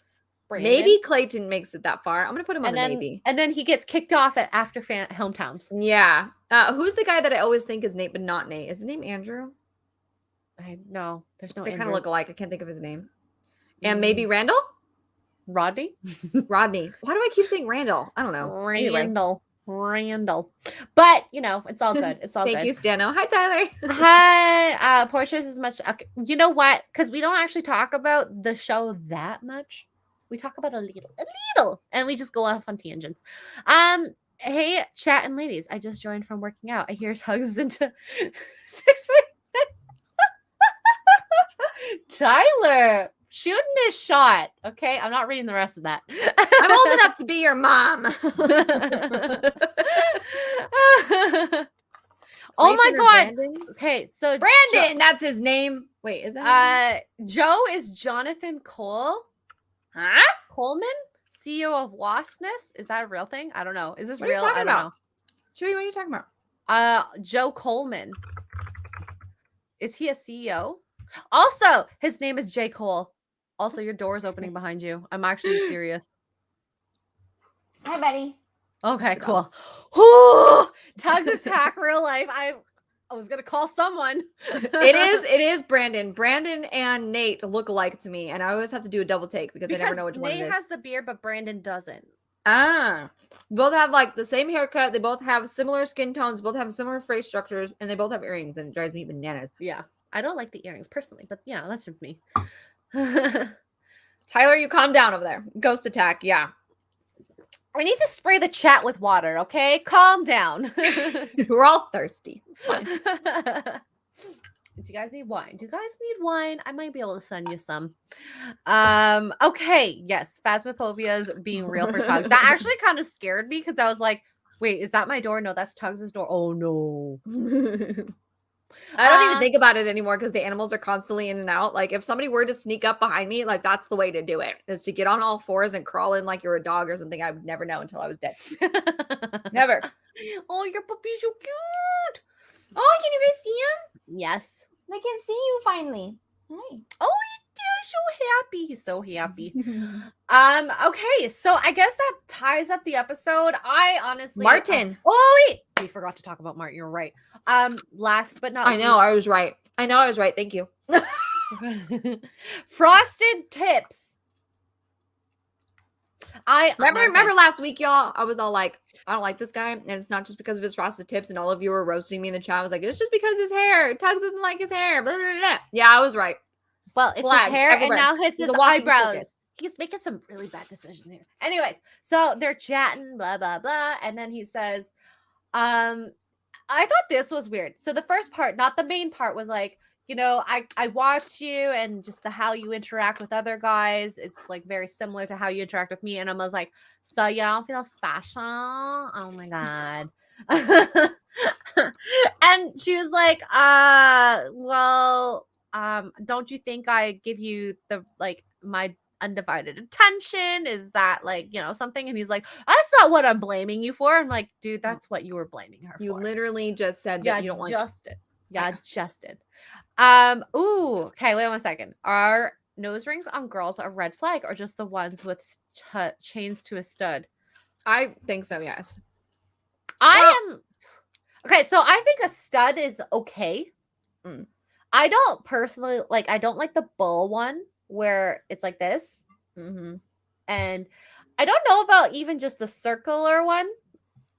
Maybe Clayton makes it that far. I'm going to put him on the maybe. And then he gets kicked off after hometowns. Yeah. Who's the guy that I always think is Nate, but not Nate? Is his name Andrew? No, there's no. They kind of look alike. I can't think of his name. And maybe Randall? Rodney? Rodney. Why do I keep saying Randall? I don't know. Randall. But, it's all good. It's all good. Thank you, Stano. Hi, Tyler. Hi. Portia's as much. Okay. You know what? Because we don't actually talk about the show that much. We talk about a little. And we just go off on tangents. Hey, chat and ladies. I just joined from working out. I hear Tuggs into 6 weeks. Tyler, shooting a shot. Okay, I'm not reading the rest of that. I'm old enough to be your mom. Oh my God. Okay, so Brandon, that's his name. Wait, is that Joe is Jonathan Cole? Huh? Coleman, CEO of Wasness. Is that a real thing? I don't know. Is this what real? I don't know. Chewy, what are you talking about? Joe Coleman. Is he a CEO? Also, his name is J. Cole. Also, your door's opening behind you. I'm actually serious. Hi, buddy. Okay, cool. Ooh, Tuggs attack real life. I was gonna call someone. It is Brandon. Brandon and Nate look alike to me, and I always have to do a double take because I never know which one it is. Nate has the beard, but Brandon doesn't. Both have like the same haircut. They both have similar skin tones. Both have similar face structures, and they both have earrings, and it drives me bananas. Yeah. I don't like the earrings personally, but that's just me. Tyler, you calm down over there. Ghost attack, yeah. I need to spray the chat with water, okay? Calm down. We're all thirsty. Do you guys need wine? Do you guys need wine? I might be able to send you some. Okay, yes, phasmophobia is being real for Tuggs. That actually kind of scared me because I was like, wait, is that my door? No, that's Tuggs' door. Oh, no. I don't even think about it anymore because the animals are constantly in and out. Like if somebody were to sneak up behind me, like that's the way to do it, is to get on all fours and crawl in like you're a dog or something. I would never know until I was dead. Never. Oh, your puppy's so cute. Oh, can you guys see him? Yes. I can see you finally. Hi. Oh, he's so happy. He's so happy. Okay, so I guess that ties up the episode. I honestly Martin. Oh, wait. we forgot to talk about Martin. You're right. Last but not I know I was right. Thank you. least, frosted tips. Remember last week, y'all? I was all like, I don't like this guy, and it's not just because of his frosted tips. And all of you were roasting me in the chat. I was like, it's just because his hair. Tuggs doesn't like his hair. Blah, blah, blah. Yeah, I was right. Well, it's Flags his hair, everywhere. and now it's He's his a walking eyebrows. circus. He's making some really bad decisions here. Anyways, so they're chatting, blah blah blah, and then he says, I thought this was weird. So the first part, not the main part, was like, you know, I watch you and just the how you interact with other guys. It's like very similar to how you interact with me. And I was like, so you don't feel special? Oh my God. And she was like, well, don't you think I give you the like my undivided attention? Is that like, you know, something? And he's like, that's not what I'm blaming you for. I'm like, dude, that's what you were blaming her You for. literally just said that you don't like it. Yeah, just did. Ooh, okay, wait 1 second. Are nose rings on girls a red flag or just the ones with chains to a stud? I think so, yes. Okay, so I think a stud is okay. I don't personally like, I don't like the bull one where it's like this. Mm-hmm. And I don't know about even just the circular one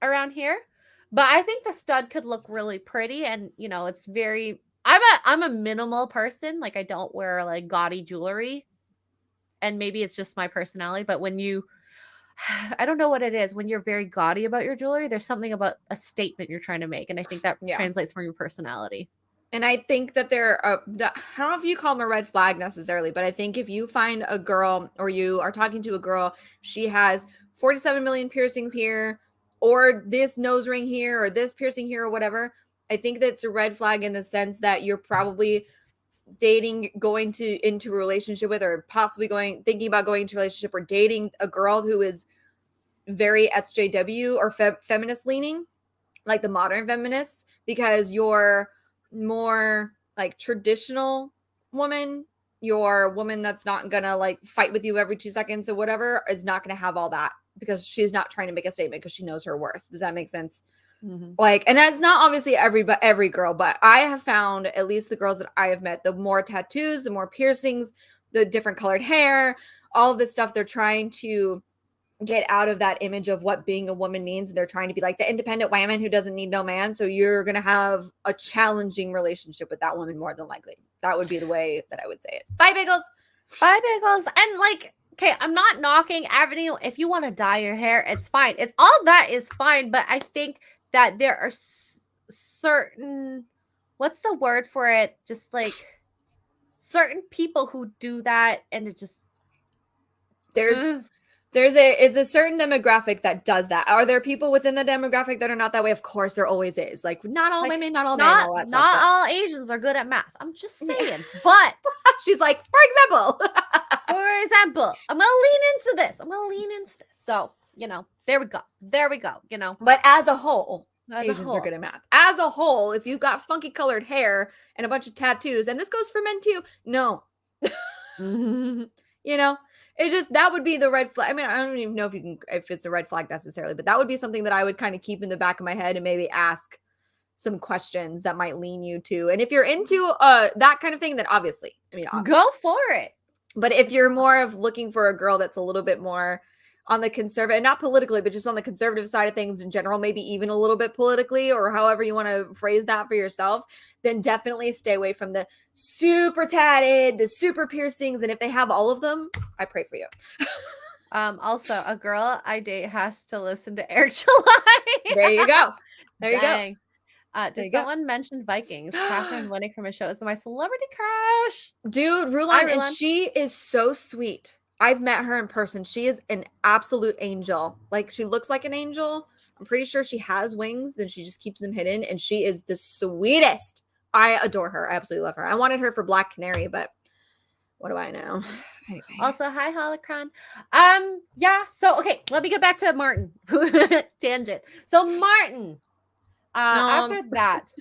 around here, but I think the stud could look really pretty. And, you know, it's very, I'm a minimal person. Like, I don't wear like gaudy jewelry, and maybe it's just my personality, but when you, I don't know what it is. When you're very gaudy about your jewelry, there's something about a statement you're trying to make. And I think that translates from your personality. And I think that I don't know if you call them a red flag necessarily, but I think if you find a girl or you are talking to a girl, she has 47 million piercings here, or this nose ring here, or this piercing here, or whatever, I think that's a red flag in the sense that you're probably dating, going into a relationship with, or possibly thinking about going into a relationship or dating a girl who is very SJW or feminist leaning, like the modern feminists, because you're more like traditional woman, your woman that's not gonna like fight with you every 2 seconds or whatever is not gonna have all that, because she's not trying to make a statement because she knows her worth. Does that make sense? Mm-hmm. Like, and that's not obviously every girl, but I have found, at least the girls that I have met, the more tattoos, the more piercings, the different colored hair, all of this stuff, they're trying to get out of that image of what being a woman means. They're trying to be like the independent woman who doesn't need no man. So you're going to have a challenging relationship with that woman more than likely. That would be the way that I would say it. Bye, Bagels. Bye, Bagels. And like, okay, I'm not knocking Avenue. If you want to dye your hair, it's fine. It's all that is fine. But I think that there are certain, what's the word for it? Just like certain people who do that. And it just, it's a certain demographic that does that. Are there people within the demographic that are not that way? Of course, there always is. Like, not all women, not all men, all that stuff. Not all Asians are good at math. I'm just saying. But she's like, for example, I'm gonna lean into this. So, you know, there we go. You know, but as a whole, Asians are good at math. As a whole, if you've got funky colored hair and a bunch of tattoos, and this goes for men too, no. You know, it just, that would be the red flag. I mean, I don't even know if it's a red flag necessarily, but that would be something that I would kind of keep in the back of my head and maybe ask some questions that might lean you to. And if you're into that kind of thing, then obviously, go for it. But if you're more of looking for a girl that's a little bit more on the conservative, not politically, but just on the conservative side of things in general, maybe even a little bit politically, or however you want to phrase that for yourself, then definitely stay away from the super tatted, the super piercings. And if they have all of them, I pray for you. Also, a girl I date has to listen to Air July. There you go. There you go. Did someone mention Vikings? Catherine winning from a show is my celebrity crush. Dude, Rulon, and she is so sweet. I've met her in person. She is an absolute angel. Like, she looks like an angel. I'm pretty sure she has wings, then she just keeps them hidden. And she is the sweetest. I adore her. I absolutely love her. I wanted her for Black Canary, but what do I know? Anyway. Also, hi, Holocron. Yeah, so, okay, let me get back to Martin. Tangent. So, Martin, after that,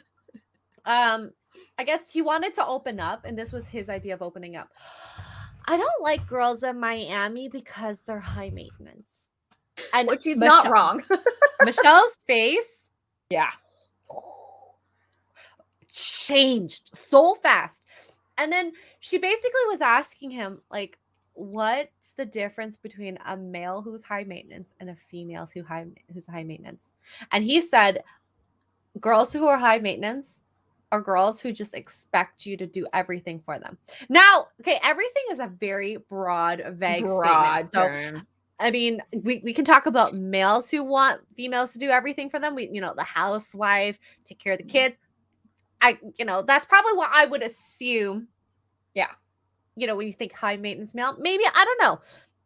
I guess he wanted to open up, and this was his idea of opening up. I don't like girls in Miami because they're high maintenance. And which he's not wrong. Michelle's face Yeah. Changed so fast. And then she basically was asking him, like, what's the difference between a male who's high maintenance and a female who's high maintenance? And he said, girls who are high maintenance are girls who just expect you to do everything for them. Now, okay, everything is a very broad, vague statement. So, term. I mean, we can talk about males who want females to do everything for them. The housewife, take care of the kids. That's probably what I would assume. Yeah. When you think high maintenance male, maybe, I don't know,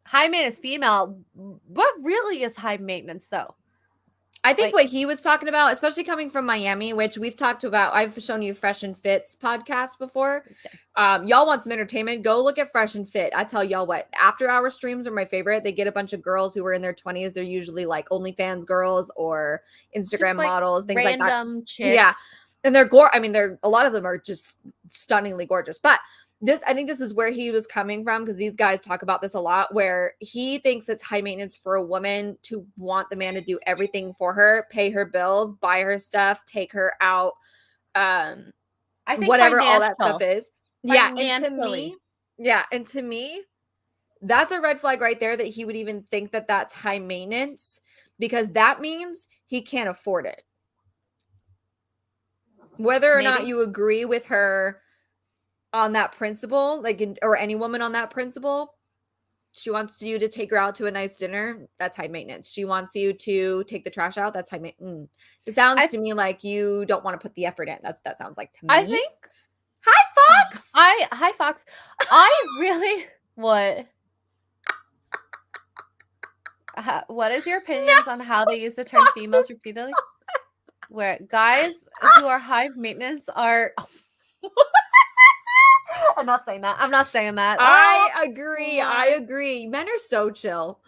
high maintenance female. What really is high maintenance though? I think what he was talking about, especially coming from Miami, which we've talked about, I've shown you Fresh and Fit's podcast before. Y'all want some entertainment? Go look at Fresh and Fit. I tell y'all what, after hour streams are my favorite. They get a bunch of girls who are in their 20s. They're usually like OnlyFans girls or Instagram models, things like that. Random chicks. Yeah. And they're a lot of them are just stunningly gorgeous. But I think this is where he was coming from, because these guys talk about this a lot, where he thinks it's high maintenance for a woman to want the man to do everything for her, pay her bills, buy her stuff, take her out, I think whatever all that stuff is. Yeah. And to me, that's a red flag right there, that he would even think that that's high maintenance, because that means he can't afford it. Whether or not you agree with her on that principle, or any woman on that principle, she wants you to take her out to a nice dinner, that's high maintenance. She wants you to take the trash out, that's high maintenance. It sounds to me like you don't want to put the effort in. That sounds like to me. I think. Hi, Fox. Hi, Fox. I really what? What is your opinions on how they use the term females repeatedly? Where guys who are high maintenance are. I'm not saying that. I agree. Men are so chill.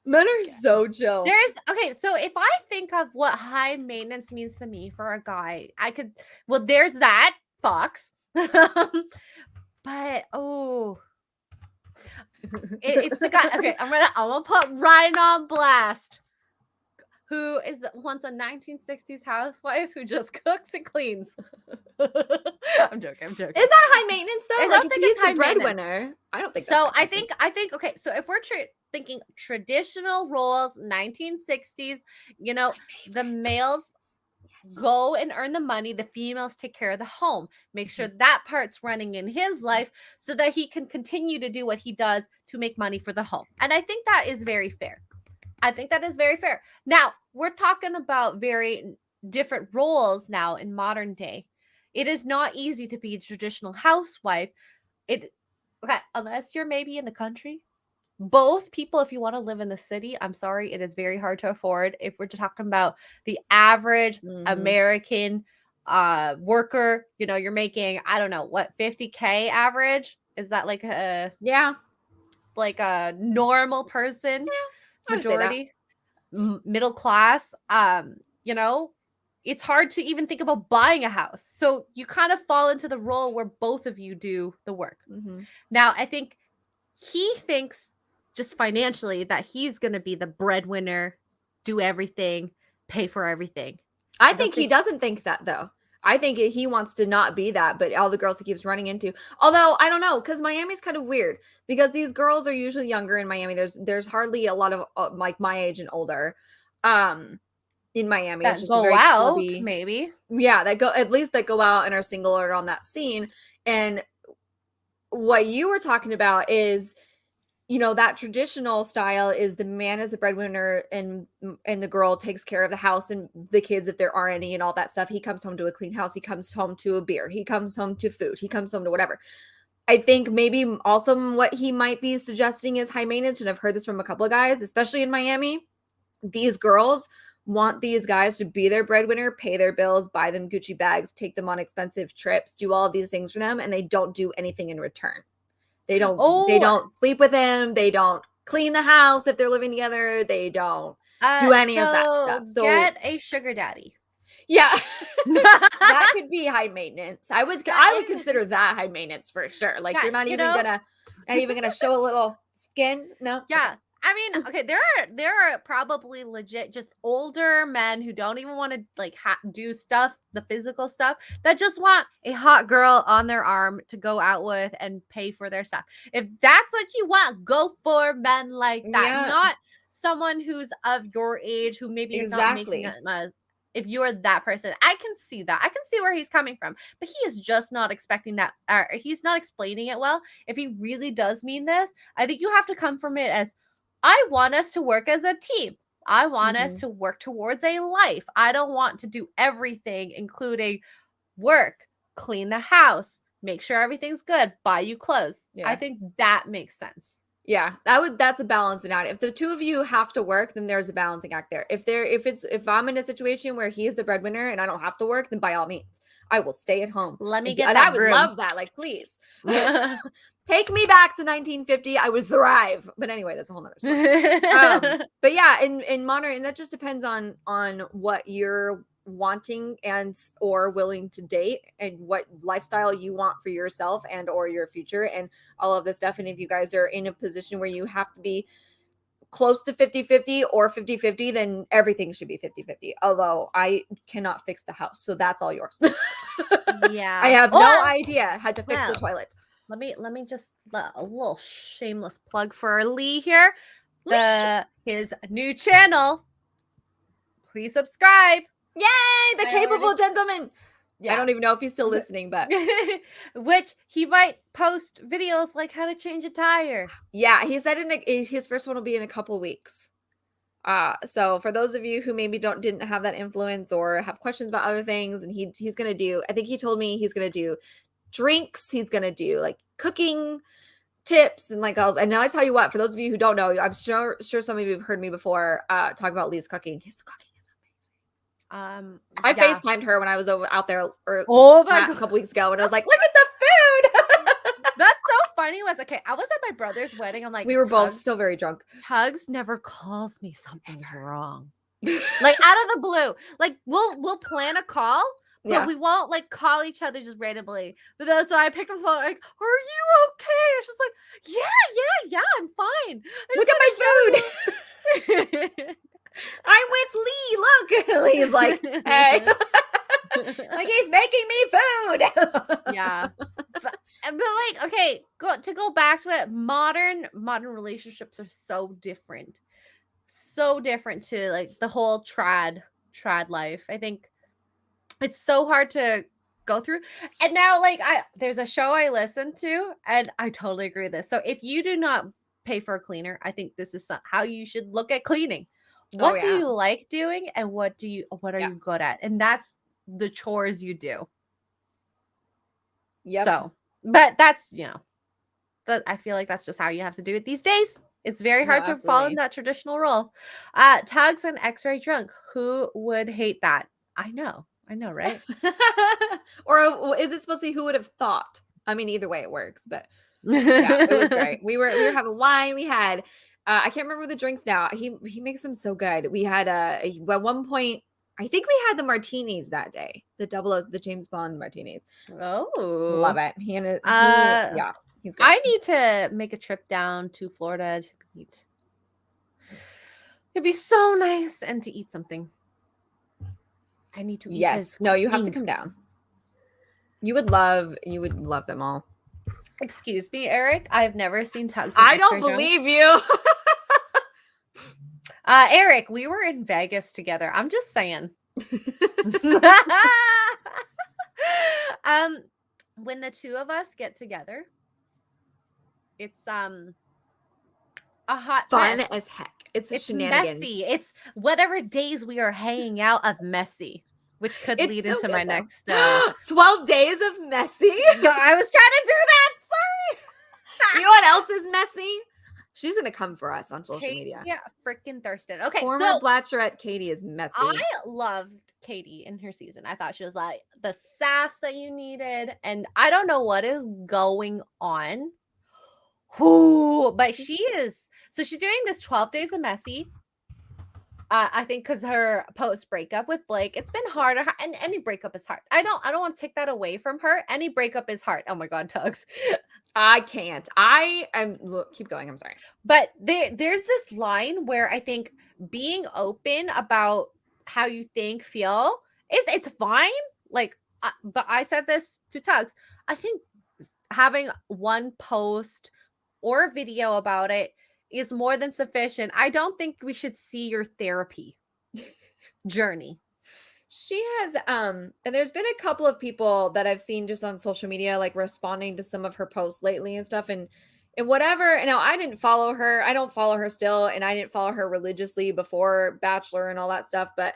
So chill. So if I think of what high maintenance means to me for a guy, there's that, Fox. But it's the guy. Okay, I'm gonna put Ryan on blast. Who is once a 1960s housewife who just cooks and cleans. I'm joking. Is that high maintenance though? I don't think it's high breadwinner. I don't think so. I think okay. So if we're thinking traditional roles, 1960s, the males go and earn the money, the females take care of the home, make sure that part's running in his life so that he can continue to do what he does to make money for the home. And I think that is very fair. Now, we're talking about very different roles now in modern day. It is not easy to be a traditional housewife. Unless you're maybe in the country. Both people, if you want to live in the city, I'm sorry, it is very hard to afford. If we're talking about the average American worker, you're making, I don't know, what, 50K average? Is that like a normal person? Majority middle class, it's hard to even think about buying a house. So you kind of fall into the role where both of you do the work. Now, I think he thinks just financially that he's going to be the breadwinner, do everything, pay for everything. I think he doesn't think that though. I think he wants to not be that, but all the girls he keeps running into. Although I don't know, because Miami's kind of weird, because these girls are usually younger in Miami. There's hardly a lot of like my age and older in Miami. That go out, maybe. Yeah, that go out and are single or on that scene. And what you were talking about is, that traditional style is the man is the breadwinner and the girl takes care of the house and the kids if there are any and all that stuff. He comes home to a clean house. He comes home to a beer. He comes home to food. He comes home to whatever. I think maybe also what he might be suggesting is high maintenance. And I've heard this from a couple of guys, especially in Miami. These girls want these guys to be their breadwinner, pay their bills, buy them Gucci bags, take them on expensive trips, do all of these things for them. And they don't do anything in return. They don't sleep with him. They don't clean the house if they're living together. They don't do any of that stuff. So get a sugar daddy. Yeah. That could be high maintenance. I would consider that high maintenance for sure. Like you're not even gonna show a little skin. No. Yeah. I mean, okay, there are probably legit just older men who don't even want to like do stuff, the physical stuff, that just want a hot girl on their arm to go out with and pay for their stuff. If that's what you want, go for men like that. Yeah, Not someone who's of your age who maybe is not making exactly. if you're that person. I can see that. I can see where he's coming from, but he is just not expecting that. He's not explaining it well. If he really does mean this, I think you have to come from it as, I want us to work as a team. I want us to work towards a life. I don't want to do everything, including work, clean the house, make sure everything's good, buy you clothes. Yeah. I think that makes sense. Yeah, that's a balancing act. If the two of you have to work, then there's a balancing act there. If I'm in a situation where he is the breadwinner and I don't have to work, then by all means, I will stay at home. Let me and get and that I would broom. love that. Like, please. Take me back to 1950. I would thrive. But anyway, that's a whole nother story. But yeah, in modern, and that just depends on what you're wanting and or willing to date, and what lifestyle you want for yourself and or your future, and all of this stuff. And if you guys are in a position where you have to be close to 50-50 or 50-50, then everything should be 50-50. Although I cannot fix the house, so that's all yours. Yeah, I have no idea how to fix the toilet. Let me just a little shameless plug for Lee here. His new channel. Please subscribe. Yay, the capable gentleman. Yeah. I don't even know if he's still listening, but which he might post videos like how to change a tire. Yeah, he said his first one will be in a couple weeks. So for those of you who maybe didn't have that influence or have questions about other things, and he's gonna do, I think he told me he's gonna do drinks, he's gonna do like cooking tips and like and now I tell you what, for those of you who don't know, I'm sure some of you have heard me before talk about Lee's cooking. His cooking is amazing. I FaceTimed her when I was out there a couple weeks ago, and I was like, look at the food. That's so funny. I was at my brother's wedding. I'm like, we were both still very drunk. Tuggs never calls me something's wrong. Like out of the blue. Like we'll plan a call, but we won't like call each other just randomly. But then, so I picked up the phone, like, are you okay? It's just like, yeah, I'm fine. Look at my food. I'm with Lee. Look. Lee's like, hey. Like, he's making me food. Yeah. But like, okay, go back to it. Modern relationships are so different. So different to like the whole trad life. I think it's so hard to go through. And now like there's a show I listen to, and I totally agree with this. So if you do not pay for a cleaner, I think this is how you should look at cleaning. What do you like doing, and what are you good at? And that's the chores you do. Yep. So, but that's, but I feel like that's just how you have to do it these days. It's very hard to follow that traditional role. Tuggs and Xray Drunk. Who would hate that? I know, right? Or is it supposed to be who would have thought? I mean, either way it works, but yeah, it was great. We were having wine. We had I can't remember the drinks now. He makes them so good. We had at one point, I think we had the martinis that day. The James Bond martinis. Oh, love it. He's great. I need to make a trip down to Florida to eat. It'd be so nice and to eat something. I need to eat. Yes. No, you have to come down. You would love them all. Excuse me, Eric. I've never seen Tuggs. I don't believe you. Eric, we were in Vegas together. I'm just saying. When the two of us get together, it's a hot fun mess. As heck. It's shenanigans. Messy. It's whatever days we are hanging out of messy, which could lead into my next 12 days of messy. I was trying to do that. Sorry. You know what else is messy? She's gonna come for us on social media. Yeah, freaking Thurston. Okay, former Bachelorette Katie is messy. I loved Katie in her season. I thought she was like the sass that you needed, and I don't know what is going on. But she is. So she's doing this 12 days of messy. I think because her post breakup with Blake, it's been hard, and any breakup is hard. I don't want to take that away from her. Any breakup is hard. Oh my God, Tuggs. I can't. Keep going. I'm sorry. But there's this line where I think being open about how you think, feel it's fine. Like, but I said this to Tuggs. I think having one post or video about it is more than sufficient. I don't think we should see your therapy journey. She has and there's been a couple of people that I've seen just on social media like responding to some of her posts lately and stuff, and whatever. And now I didn't follow her. I don't follow her still, and I didn't follow her religiously before Bachelor and all that stuff, but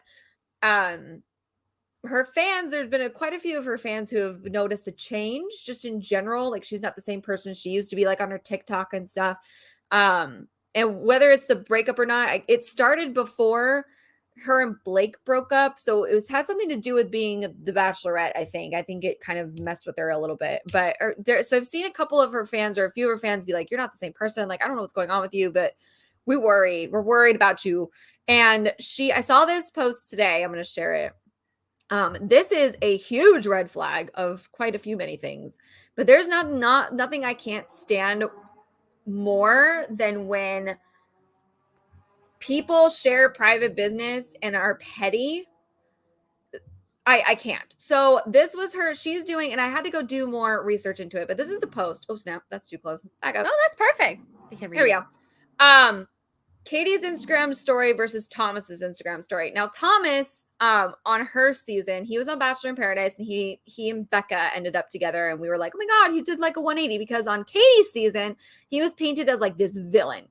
her fans, there's been quite a few of her fans who have noticed a change just in general. Like, she's not the same person she used to be, like on her TikTok and stuff. And whether it's the breakup or not, it started before her and Blake broke up. So has something to do with being the Bachelorette, I think. I think it kind of messed with her a little bit. But so I've seen a couple of her fans or a few of her fans be like, you're not the same person. Like, I don't know what's going on with you, but we're worried about you. And I saw this post today. I'm going to share it. This is a huge red flag of quite a few many things, but there's nothing I can't stand more than when people share private business and are petty. I can't. So this was she's doing, and I had to go do more research into it, but this is the post. Oh snap, that's too close. Back up. No, that's perfect. Here we go. Katie's Instagram story versus Thomas's Instagram story. Now, Thomas, on her season, he was on Bachelor in Paradise, and he and Becca ended up together, and we were like, oh my God, he did like a 180, because on Katie's season, he was painted as like this villain,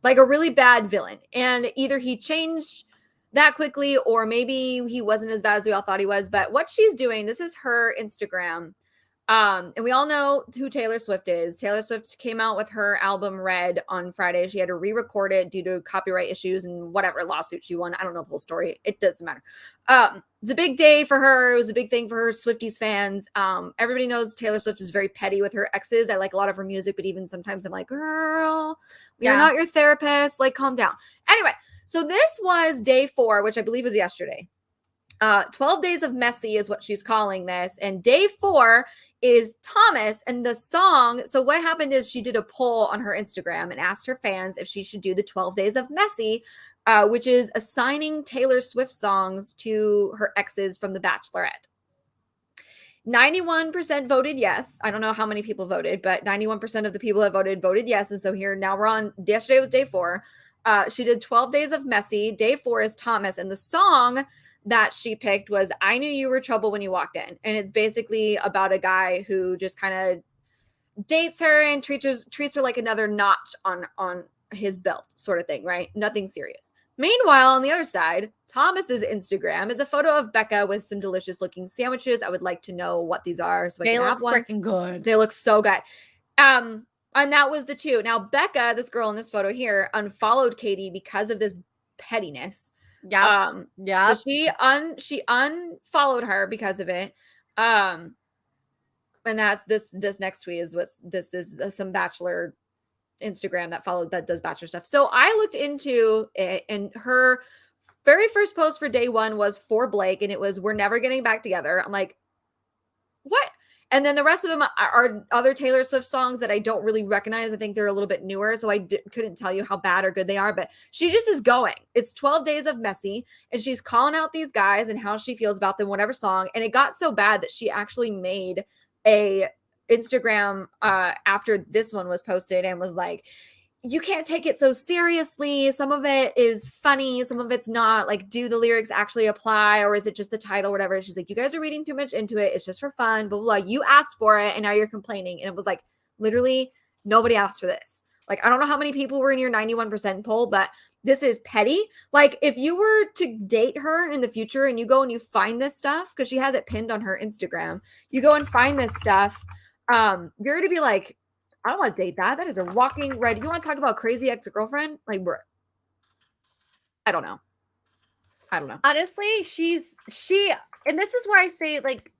like a really bad villain. And either he changed that quickly, or maybe he wasn't as bad as we all thought he was. But what she's doing, this is her Instagram. And we all know who Taylor Swift is. Taylor Swift came out with her album Red on Friday. She had to re-record it due to copyright issues and whatever lawsuit she won. I don't know the whole story. It doesn't matter. It's a big day for her. It was a big thing for her Swifties fans. Everybody knows Taylor Swift is very petty with her exes. I like a lot of her music, but even sometimes I'm like, girl, we are not your therapist. Like, calm down. Anyway, so this was day 4, which I believe was yesterday. 12 days of messy is what she's calling this. And day 4 is Thomas and the song. So what happened is she did a poll on her Instagram and asked her fans if she should do the 12 days of messy, which is assigning Taylor Swift songs to her exes from The Bachelorette. 91% voted yes. I don't know how many people voted, but 91% of the people that voted yes. And so yesterday was day 4. She did 12 days of messy. Day 4 is Thomas. And the song that she picked was I Knew You Were Trouble When You Walked In. And it's basically about a guy who just kind of dates her and treats her like another notch on his belt, sort of thing, right? Nothing serious. Meanwhile, on the other side, Thomas's Instagram is a photo of Becca with some delicious looking sandwiches. I would like to know what these are so I can have one. They look freaking good. They look so good. And that was the 2. Now, Becca, this girl in this photo here, unfollowed Katie because of this pettiness. Yeah. She unfollowed her because of it. And that's this next tweet is this is some Bachelor Instagram that does Bachelor stuff. So I looked into it, and her very first post for day 1 was for Blake, and it was, we're never getting back together. I'm like, what? And then the rest of them are other Taylor Swift songs that I don't really recognize. I think they're a little bit newer, so I couldn't tell you how bad or good they are, but she just is going. It's 12 days of messy, and she's calling out these guys and how she feels about them, whatever song. And it got so bad that she actually made a Instagram after this one was posted and was like, you can't take it so seriously. Some of it is funny. Some of it's not. Like, do the lyrics actually apply, or is it just the title, whatever? She's like, you guys are reading too much into it. It's just for fun, blah, blah, blah. You asked for it, and now you're complaining. And it was like, literally, nobody asked for this. Like, I don't know how many people were in your 91% poll, but this is petty. Like, if you were to date her in the future and you go and you find this stuff, because she has it pinned on her Instagram, you go and find this stuff, you're going to be like, I don't want to date that. That is a walking red. You want to talk about crazy ex-girlfriend? Like, bro, I don't know. Honestly, she, and this is where I say, like,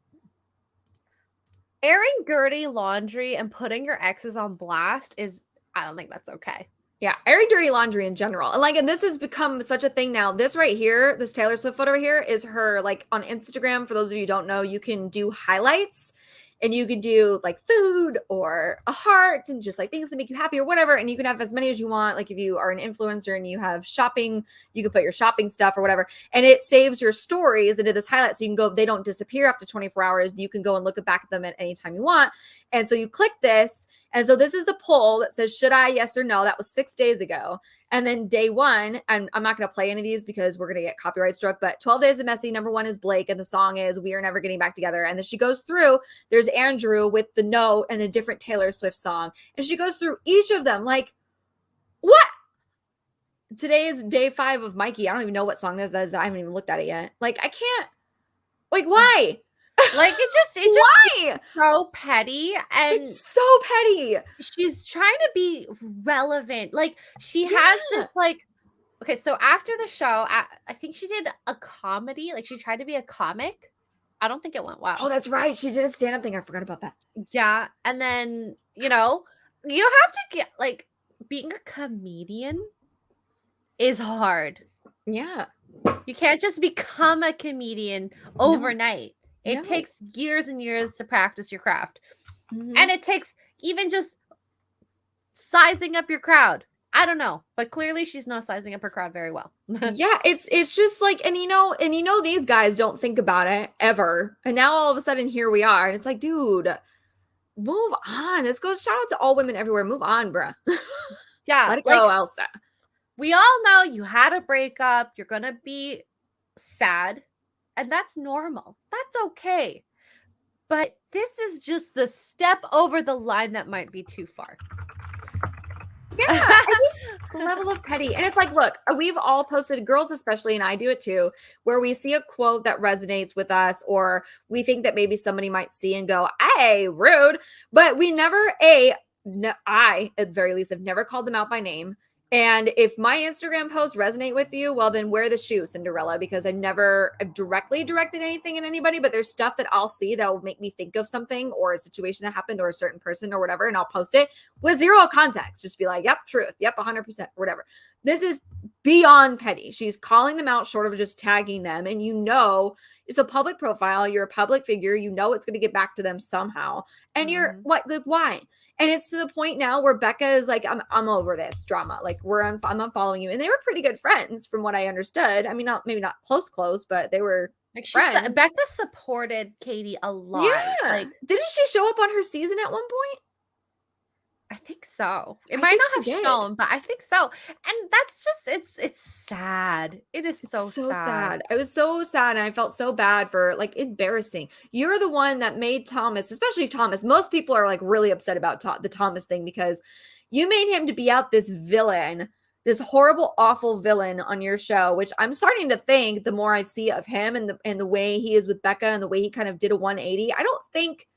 airing dirty laundry and putting your exes on blast I don't think that's okay. Yeah, airing dirty laundry in general. And this has become such a thing now. This right here, this Taylor Swift photo right here is her, like, on Instagram. For those of you who don't know, you can do highlights. and you can do like food or a heart and just like things that make you happy or whatever. And you can have as many as you want. Like if you are an influencer and you have shopping, you can put your shopping stuff or whatever. And it saves your stories into this highlight. So you can go, they don't disappear after 24 hours. You can go and look back at them at any time you want. And so you click this. And so this is the poll that says, should I, yes or no? That was 6 days ago. And then day one, and I'm not going to play any of these because we're going to get copyright struck, but 12 Days of Messy, number one is Blake, and the song is We Are Never Getting Back Together. And then she goes through, there's Andrew with the note and a different Taylor Swift song. And she goes through each of them like, what? Today is day 5 of Mikey. I don't even know what song this is. I haven't even looked at it yet. Like, I can't, like, why? Like it just why? So petty, and it's so petty. She's trying to be relevant. Like she has this like, okay, so after the show, I think she did a comedy. Like she tried to be a comic. I don't think it went well. Oh, that's right. She did a stand-up thing. I forgot about that. Yeah, and then you have to get like being a comedian is hard. Yeah, you can't just become a comedian overnight. It takes years and years to practice your craft. And it takes even just sizing up your crowd. I don't know, but clearly she's not sizing up her crowd very well. Yeah, it's just like, and these guys don't think about it ever. And now all of a sudden here we are. And it's like, dude, move on. This goes, shout out to all women everywhere. Move on, bruh. Yeah. Let it go, Elsa. We all know you had a breakup. You're going to be sad. And that's normal. That's okay. But this is just the step over the line that might be too far. Yeah, just level of petty. And it's like, look, we've all posted, girls especially, and I do it too, where we see a quote that resonates with us, or we think that maybe somebody might see and go, hey, rude. But we never, I, at the very least, have never called them out by name. And if my Instagram posts resonate with you, well, then wear the shoe, Cinderella, because I've never directly directed anything at anybody, but there's stuff that I'll see that will make me think of something or a situation that happened or a certain person or whatever, and I'll post it with zero context. Just be like, yep, truth. Yep, 100%, whatever. This is beyond petty. She's calling them out short of just tagging them. And it's a public profile. You're a public figure. It's going to get back to them somehow. And you're like, why? And it's to the point now where Becca is like, I'm over this drama. Like I'm unfollowing you. And they were pretty good friends from what I understood. I mean, maybe not close, but they were like friends. Becca supported Katie a lot. Yeah. Like, didn't she show up on her season at one point? I think so. It might not have shown, but I think so. And that's just, it's sad. It is so sad. I was so sad. And I felt so bad for like embarrassing. You're the one that made Thomas, especially Thomas. Most people are like really upset about the Thomas thing because you made him to be out this villain, this horrible, awful villain on your show, which I'm starting to think the more I see of him and the way he is with Becca and the way he kind of did a 180, I don't think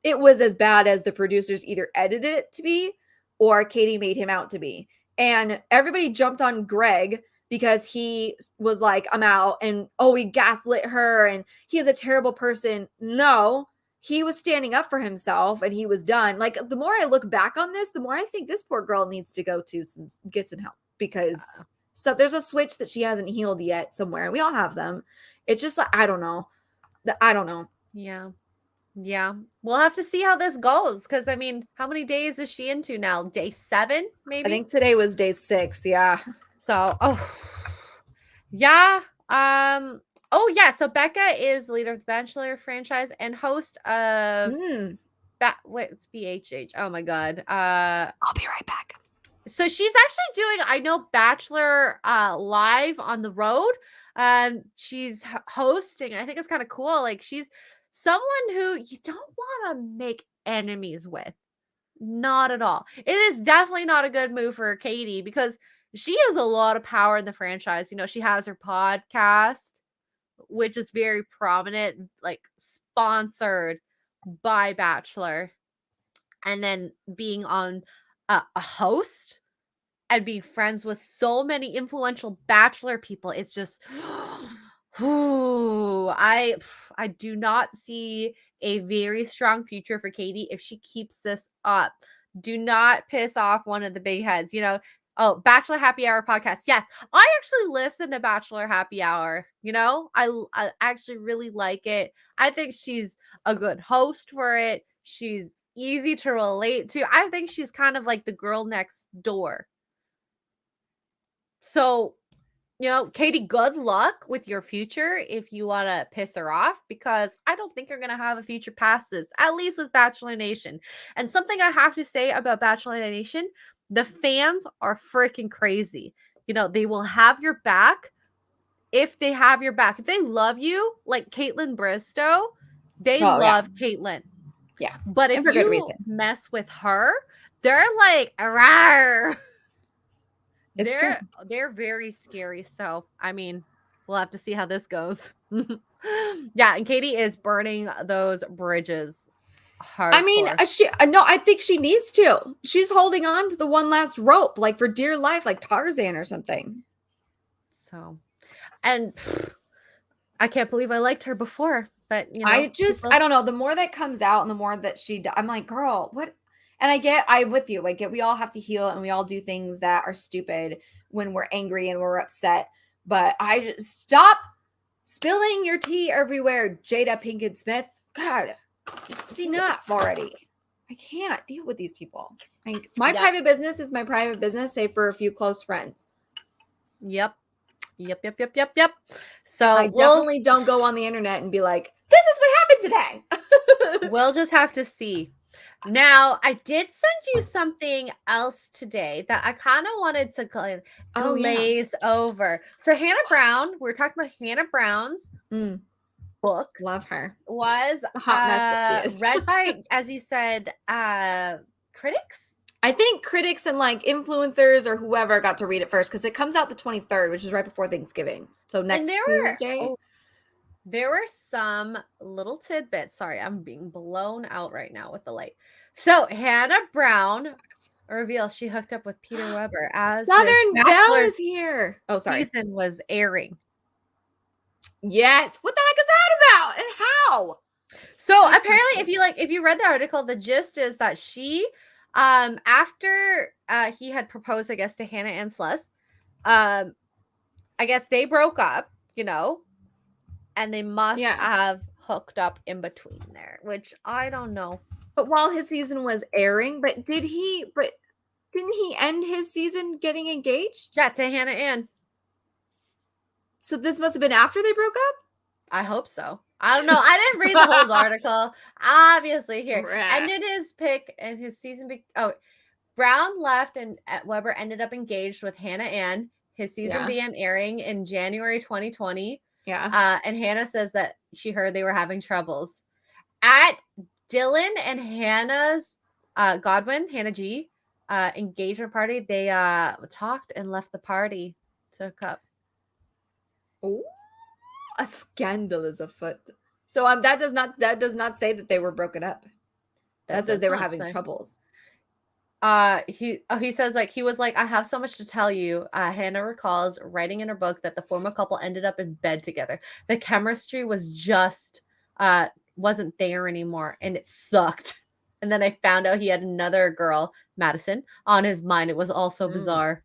it was as bad as the producers either edited it to be or Katie made him out to be. And everybody jumped on Greg because he was like, I'm out. And, he gaslit her and he is a terrible person. No, he was standing up for himself and he was done. Like the more I look back on this, the more I think this poor girl needs to get some help because so there's a switch that she hasn't healed yet somewhere. We all have them. It's just like, I don't know. Yeah. We'll have to see how this goes. Because, I mean, how many days is she into now? Day 7, maybe? I think today was day 6. Yeah. So, yeah. So Becca is the leader of the Bachelor franchise and host of what's BHH? Oh, my God. I'll be right back. So she's actually doing, I know, Bachelor live on the road. She's hosting. I think it's kind of cool. Like, she's someone who you don't want to make enemies with. Not at all. It is definitely not a good move for Katie because she has a lot of power in the franchise. She has her podcast, which is very prominent, like sponsored by Bachelor. And then being on a host and being friends with so many influential Bachelor people, it's just... I do not see a very strong future for Katie if she keeps this up. Do not piss off one of the big heads. Oh, Bachelor Happy Hour podcast. Yes, I actually listen to Bachelor Happy Hour. I actually really like it. I think she's a good host for it. She's easy to relate to. I think she's kind of like the girl next door. So, Katie, good luck with your future if you want to piss her off, because I don't think you're going to have a future past this, at least with Bachelor Nation. And something I have to say about Bachelor Nation, the fans are freaking crazy. They will have your back if they have your back. If they love you, like Caitlin Bristow, they love Caitlin. Yeah. But if and for good you reason. mess with her, they're like, "Arrgh." It's true. They're very scary. So, I mean, we'll have to see how this goes. Yeah, and Katie is burning those bridges hardcore. I mean, no, I think she needs to. She's holding on to the one last rope, like for dear life, like Tarzan or something. So, and I can't believe I liked her before, but I don't know. The more that comes out and the more that I'm like, girl, what? And I'm with you. Like, we all have to heal and we all do things that are stupid when we're angry and we're upset. But I just stop spilling your tea everywhere, Jada Pinkett Smith. God, it's enough already. I can't deal with these people. Like, my private business is my private business, save for a few close friends. Yep. So I definitely don't go on the internet and be like, this is what happened today. We'll just have to see. Now, I did send you something else today that I kind of wanted to glaze over. So Hannah Brown, we're talking about Hannah Brown's book. Love her. Was the hot mess that she is. read by, as you said, critics? I think critics and like influencers or whoever got to read it first, because it comes out the 23rd, which is right before Thanksgiving. So next Tuesday. There were some little tidbits. Sorry, I'm being blown out right now with the light. So Hannah Brown reveals she hooked up with Peter Weber as Southern Belle is here. Oh, sorry. Season was airing. Yes. What the heck is that about? And how? So apparently, if you read the article, the gist is that she, after he had proposed, I guess, to Hannah and Sluss, I guess they broke up, and they must have hooked up in between there, which I don't know. But while his season was airing, didn't he end his season getting engaged? Yeah, to Hannah Ann. So this must have been after they broke up? I hope so. I don't know. I didn't read the whole article. Obviously, here. Ended his pick and his season. Brown left and Weber ended up engaged with Hannah Ann. His season began airing in January 2020. Yeah. And Hannah says that she heard they were having troubles. At Dylan and Hannah's Hannah G engagement party, they talked and left the party to hook up. Oh, a scandal is afoot. So that does not say that they were broken up. That says they were having troubles. He says, like, he was like, I have so much to tell you. Hannah recalls writing in her book that the former couple ended up in bed together. The chemistry was just wasn't there anymore, and it sucked. And then I found out he had another girl, Madison, on his mind. It was also bizarre.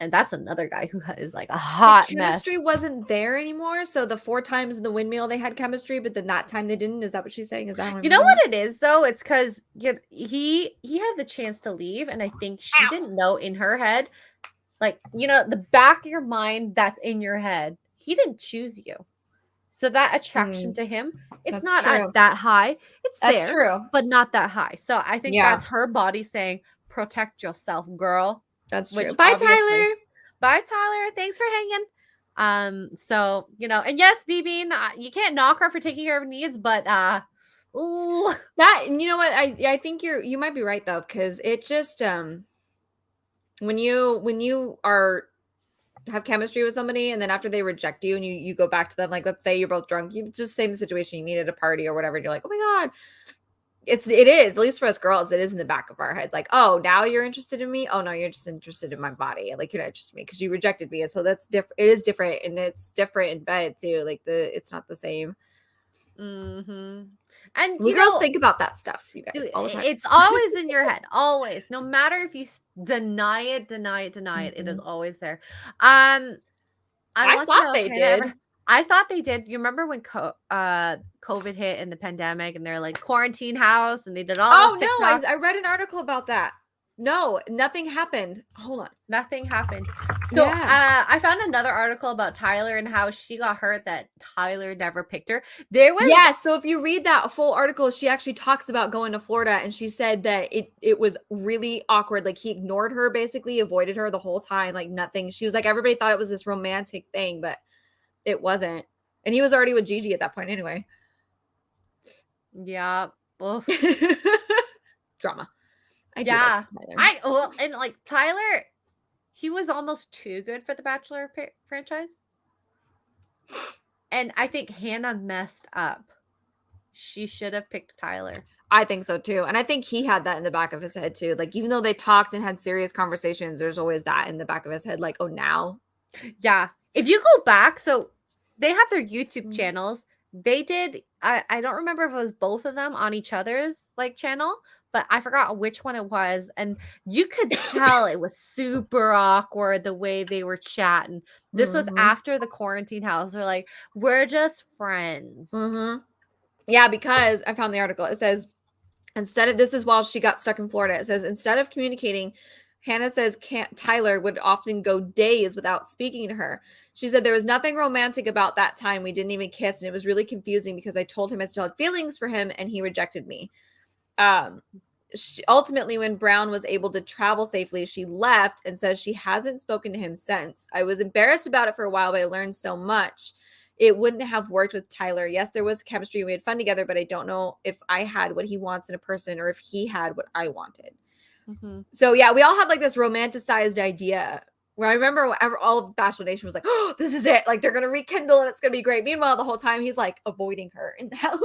And that's another guy who is like a hot mess. Chemistry wasn't there anymore. So the 4 times in the windmill they had chemistry, but then that time they didn't. Is that what she's saying? Is that you know what it is though? It's because he had the chance to leave, and I think she didn't know in her head, like, the back of your mind that's in your head. He didn't choose you, so that attraction to him, it's not that high. It's there, true, but not that high. So I think that's her body saying, "Protect yourself, girl." That's true. Bye, Tyler. Bye, Tyler. Thanks for hanging. So, and yes, B-Bean, you can't knock her for taking care of needs, but that, you know what? I think you might be right though, because it just when you have chemistry with somebody and then after they reject you and you go back to them, like, let's say you're both drunk, you just same situation, you meet at a party or whatever, and you're like, oh my God. It is, at least for us girls, it is in the back of our heads. Like, oh, now you're interested in me? Oh, no, you're just interested in my body. Like, you're not interested in me because you rejected me. So that's different. It is different. And it's different in bed too. Like, it's not the same. Mm-hmm. And we girls think about that stuff, you guys, all the time. It's always in your head. Always. No matter if you Deny it, deny it, deny it. It is Mhm. always there. I I want to thought know if they Hannah ever. did. I thought they did. You remember when COVID hit in the pandemic and they're like quarantine house and they did all those Oh no, TikToks. I read an article about that. No, nothing happened. Hold on. Nothing happened. So Yeah. I found another article about Tyler and how she got hurt that Tyler never picked her. There was Yeah, so if you read that full article, she actually talks about going to Florida, and she said that it was really awkward. Like he ignored her, basically avoided her the whole time, like nothing. She was like, everybody thought it was this romantic thing, but it wasn't. And he was already with Gigi at that point anyway. yeah. Oof. Drama. I do Yeah. like Tyler. And like Tyler, he was almost too good for the Bachelor franchise. And I think Hannah messed up. She should have picked Tyler. I think so too. And I think he had that in the back of his head too. Like even though they talked and had serious conversations, there's always that in the back of his head, like, oh now. Yeah. If you go back, so they have their YouTube Mhm. channels. They did I don't remember if it was both of them on each other's like channel, but I forgot which one it was. And you could tell it was super awkward the way they were chatting. This was Mhm. after the quarantine house. They're like, we're just friends. Mhm. Yeah, because I found the article. It says this is while she got stuck in Florida. It says instead of communicating, Hannah says Tyler would often go days without speaking to her. She said there was nothing romantic about that time. We didn't even kiss, and it was really confusing because I told him I still had feelings for him, and he rejected me. Ultimately, when Brown was able to travel safely, she left and says she hasn't spoken to him since. I was embarrassed about it for a while, but I learned so much. It wouldn't have worked with Tyler. Yes, there was chemistry. We had fun together, but I don't know if I had what he wants in a person or if he had what I wanted. Mm-hmm. So, yeah, we all have like this romanticized idea where I remember all of Bachelor Nation was like, oh, this is it. Like they're going to rekindle and it's going to be great. Meanwhile, the whole time he's like avoiding her in the house.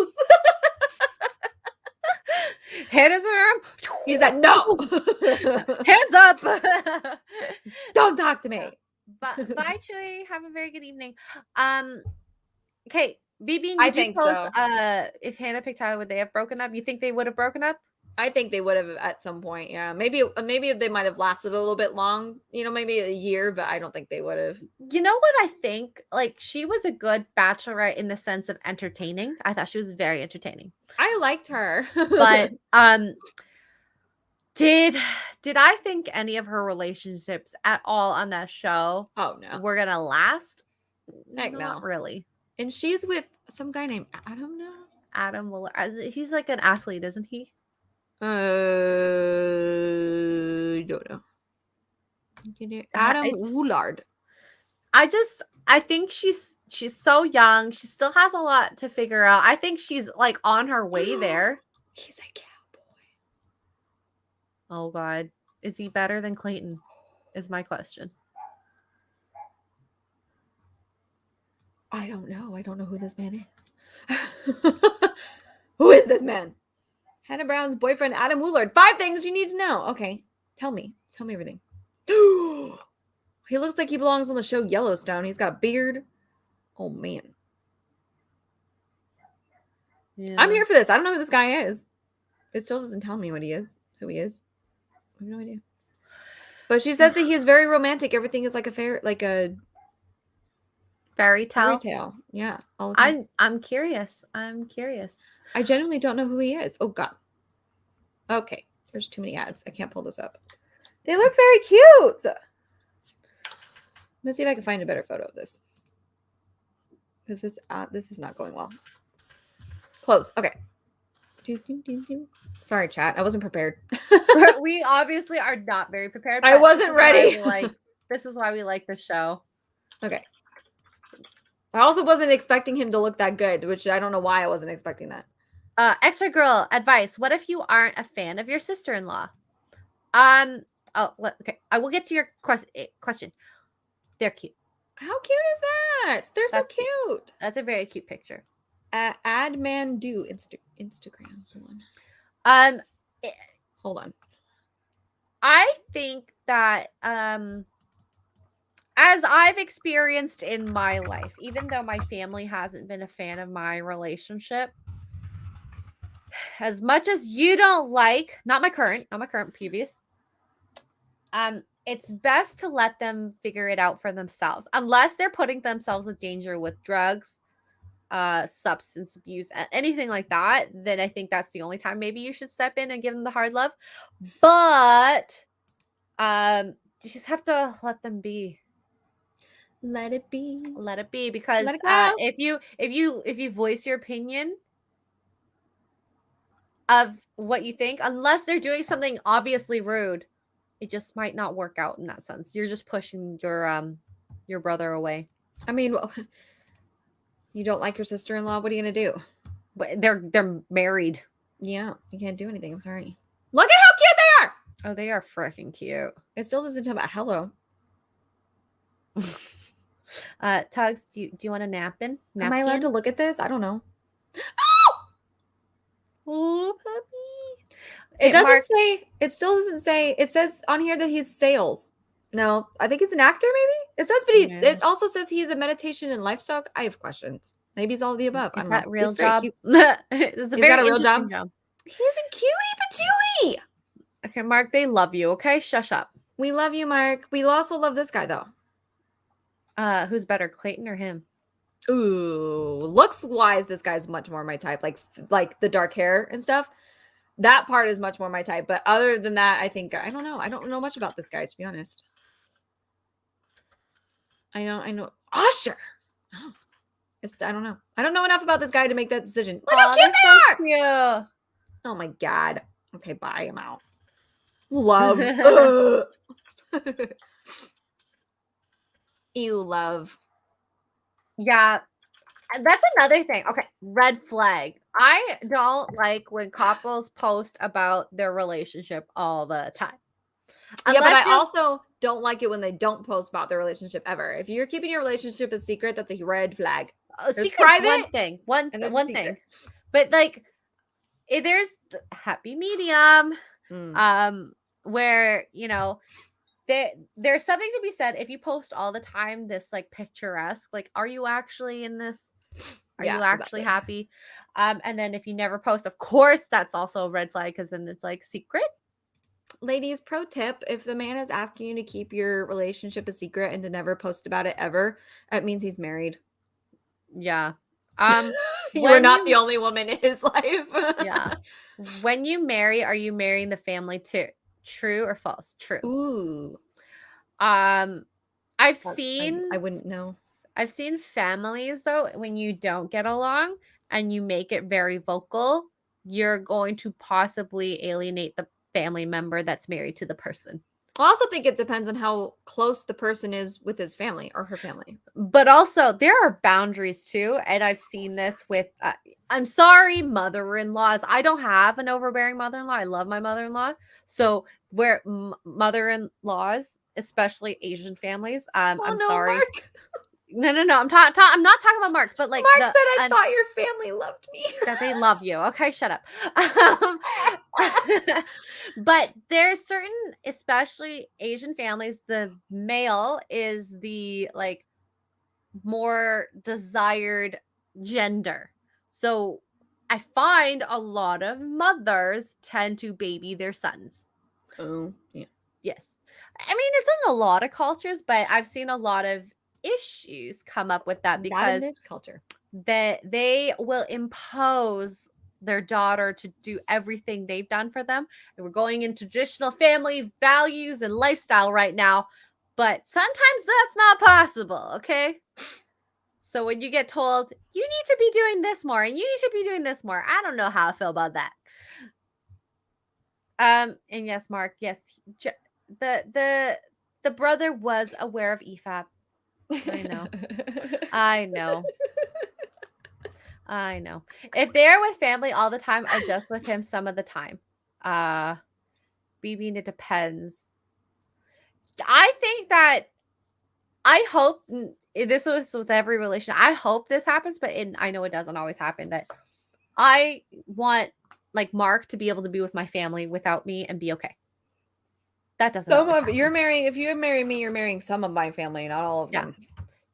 Hannah's arm. He's like, no. Hands up. Don't talk to me. But bye, Chewy. Have a very good evening. Okay, BB, I did you think post so. if Hannah picked Tyler, would they have broken up? You think they would have broken up? I think they would have at some point. Yeah, maybe they might have lasted a little bit long. Maybe a year, but I don't think they would have. You know what I think? Like she was a good bachelorette in the sense of entertaining. I thought she was very entertaining. I liked her, But did I think any of her relationships at all on that show oh no, were gonna last? heck Not no. really. And she's with some guy named Adam now. Adam will. He's like an athlete, isn't he? I don't know. Adam Woolard. I think she's so young. She still has a lot to figure out. I think she's like on her way there. He's a cowboy. Oh God. Is he better than Clayton? Is my question. I don't know. I don't know who this man is. Who is this man? Hannah Brown's boyfriend, Adam Woolard. 5 things you need to know. Okay. Tell me. Tell me everything. He looks like he belongs on the show Yellowstone. He's got a beard. Oh, man. Yeah. I'm here for this. I don't know who this guy is. It still doesn't tell me who he is. I have no idea. But she says that he is very romantic. Everything is like a fairy tale. Yeah. All the time. I'm curious. I genuinely don't know who he is. Oh, God. Okay. There's too many ads. I can't pull this up. They look very cute. Let's see if I can find a better photo of this. Because this is not going well. Close. Okay. Sorry, chat. I wasn't prepared. We obviously are not very prepared. I wasn't ready. This is why we like the show. Okay. I also wasn't expecting him to look that good, which I don't know why I wasn't expecting that. Extra girl advice. What if you aren't a fan of your sister-in-law? Okay. I will get to your question. They're cute. How cute is that? They're so cute. That's a very cute picture. Admandu Instagram. Hold on. I think that as I've experienced in my life, even though my family hasn't been a fan of my relationship, as much as you don't like, not my current, previous, It's best to let them figure it out for themselves, unless they're putting themselves in danger with drugs, substance abuse, anything like that. Then I think that's the only time maybe you should step in and give them the hard love. But you just have to let them be. Let it be. Let it be, because Let it go. if you voice your opinion of what you think, unless they're doing something obviously rude, it just might not work out in that sense. You're just pushing your brother away. I mean, you don't like your sister-in-law. What are you gonna do? But they're married. Yeah, you can't do anything. I'm sorry. Look at how cute they are. Oh, they are freaking cute. It still doesn't tell about hello. Tuggs, do you want a napkin? Am I allowed to look at this? I don't know. Oh, puppy. It doesn't say. It still doesn't say. It says on here that he's sales. No, I think he's an actor. Maybe it says, but it also says he's a meditation and lifestyle. I have questions. Maybe he's all of the above. Is I don't that know. real He's very job? cute. It's a He's very got a real interesting job. He's a cutie patootie. Okay, Mark, they love you. Okay, shush up. We love you, Mark. We also love this guy though. Who's better, Clayton or him? Ooh, looks wise. This guy's much more my type. Like the dark hair and stuff. That part is much more my type. But other than that, I think I don't know. I don't know much about this guy, to be honest. I know. Usher. Oh, I don't know. I don't know enough about this guy to make that decision. Look how cute they are. Cute. Oh my god. Okay, bye. I'm out. Love. Ew, love. Yeah, that's another thing. Okay, red flag. I don't like when couples post about their relationship all the time. Yeah, but I also don't like it when they don't post about their relationship ever. If you're keeping your relationship a secret, that's a red flag. Secret's one thing. One thing. But like, there's the happy medium. Where, you know, there's something to be said if you post all the time this like picturesque, like, are you actually in this? Are you actually happy? And then if you never post, of course, that's also a red flag, because then it's like secret. Ladies, pro tip, if the man is asking you to keep your relationship a secret and to never post about it ever, it means he's married. Yeah. You're not the only woman in his life. Yeah. When you marry, are you marrying the family too? True or false? True. Ooh. I've seen I wouldn't know. I've seen families though, when you don't get along and you make it very vocal, you're going to possibly alienate the family member that's married to the person. I also think it depends on how close the person is with his family or her family. But also, there are boundaries too. And I've seen this with, I'm sorry, mother-in-laws. I don't have an overbearing mother-in-law. I love my mother-in-law. So where mother-in-laws, especially Asian families, I'm sorry. Mark. No. I'm not talking about Mark, but like Mark said, I thought your family loved me. That they love you. Okay, shut up. But there's certain, especially Asian families, the male is the like more desired gender. So I find a lot of mothers tend to baby their sons. Oh, yeah. Yes. I mean, it's in a lot of cultures, but I've seen a lot of issues come up with that because not in this culture. That they will impose their daughter to do everything they've done for them. And we're going into traditional family values and lifestyle right now, but sometimes that's not possible. Okay. So when you get told you need to be doing this more and you need to be doing this more, I don't know how I feel about that. And yes, Mark, yes, the brother was aware of EFAP. I know. If they're with family all the time or just with him some of the time, BB, it depends. I think that I hope this was with every relation. I hope this happens, but I know it doesn't always happen. That I want like Mark to be able to be with my family without me and be okay. That doesn't. You're marrying. If you marry me, you're marrying some of my family, not all of them.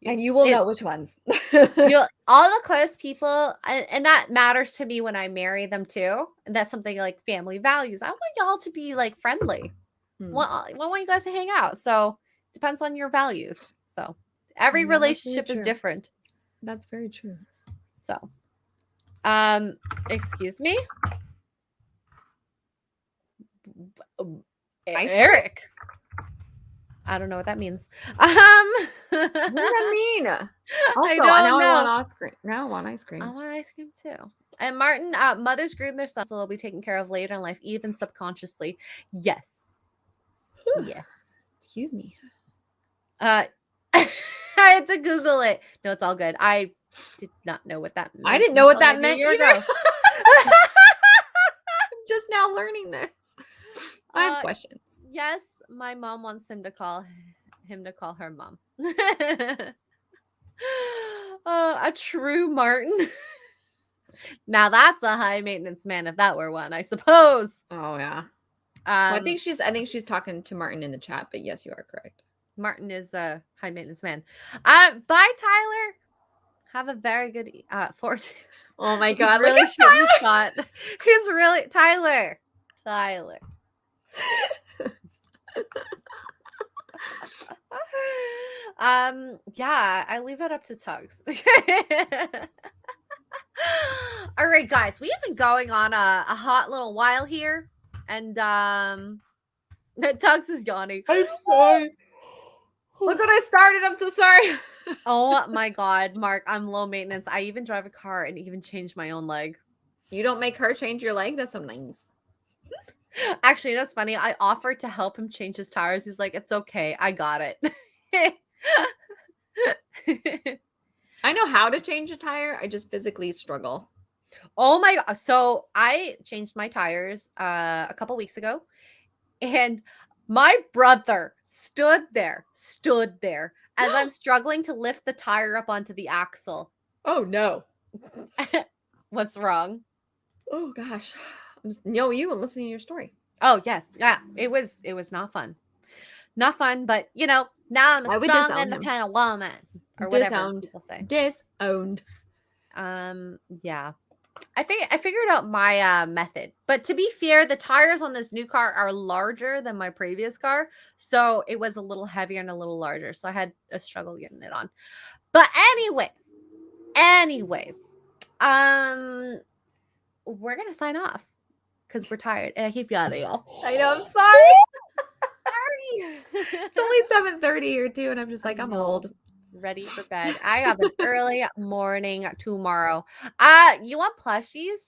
And you will know which ones. All the close people, and that matters to me when I marry them too. And that's something like family values. I want y'all to be like friendly. want you guys to hang out. So depends on your values. So every Yeah, that's very relationship is true. different. That's very true. So, excuse me, Ice Eric. I don't know what that means. What does that mean? Also, don't now I know. want ice cream. Now I want ice cream. I want ice cream too. And Martin, mothers groom their sons so they'll be taken care of later in life, even subconsciously. Yes. Yes. Excuse me. I had to Google it. No, it's all good. I did not know what that meant. I didn't know what until that like a meant year either. ago. I'm just now learning this. I have questions. Yes, my mom wants him to call her mom. A true Martin. Now that's a high maintenance man if that were one, I suppose. Oh yeah. Well, I think she's talking to Martin in the chat, but yes, you are correct. Martin is a high maintenance man. Bye, Tyler. Have a very good fortune. Oh my god, He's really look at shooting his shot. He's really Tyler. Yeah, I leave that up to Tuggs. All right, guys, we have been going on a hot little while here, and Tuggs is yawning. I'm sorry. Look what I started. I'm so sorry. Oh my god, Mark, I'm low maintenance. I even drive a car and even change my own leg. You don't make her change your leg? That's so nice. Actually, you know what's funny? I offered to help him change his tires. He's like, it's okay. I got it. I know how to change a tire. I just physically struggle. Oh my god. So I changed my tires a couple weeks ago, and my brother stood there as I'm struggling to lift the tire up onto the axle. Oh no. What's wrong? Oh gosh. I'm listening to your story. Oh yes. Yeah. It was not fun. Not fun, but you know, now I'm a strong independent woman. Or whatever people say. Disowned. Yeah. I figured out my method. But to be fair, the tires on this new car are larger than my previous car. So it was a little heavier and a little larger. So I had a struggle getting it on. But anyways, we're gonna sign off because we're tired and I keep yawning, y'all. I know, I'm sorry. Sorry. It's only 7:30 here too, and I'm just like, I'm old. Ready for bed. I have an early morning tomorrow. You want plushies?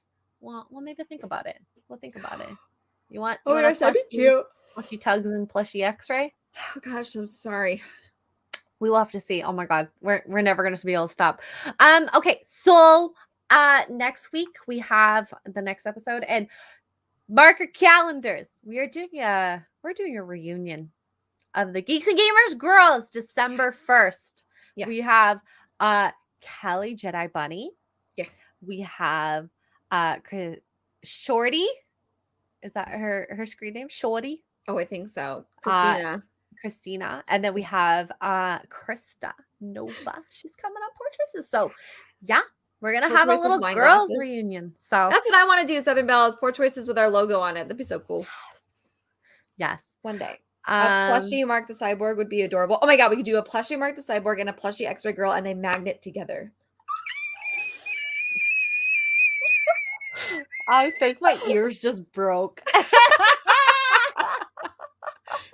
Well, we'll maybe think about it. We'll think about it. You want? Oh my gosh, that'd be cute. Plushie Tuggs and plushie Xray. Oh gosh, I'm sorry. We will have to see. Oh my god, we're never going to be able to stop. Okay, so next week we have the next episode, and mark your calendars. We're doing a reunion of the Geeks and Gamers girls, December 1st. Yes. We have Kelly Jedi Bunny. Yes. We have Shorty. Is that her screen name? Shorty? Oh, I think so. Christina. And then we have Krista Nova. She's coming on Poor Choices. So yeah, we're gonna have a little girls reunion. So that's what I want to do, Southern Bells. Poor Choices with our logo on it. That'd be so cool. Yes. One day. A plushie Mark the Cyborg would be adorable. Oh my god, we could do a plushie Mark the Cyborg and a plushie Xray Girl, and they magnet together. I think my ears just broke. How cute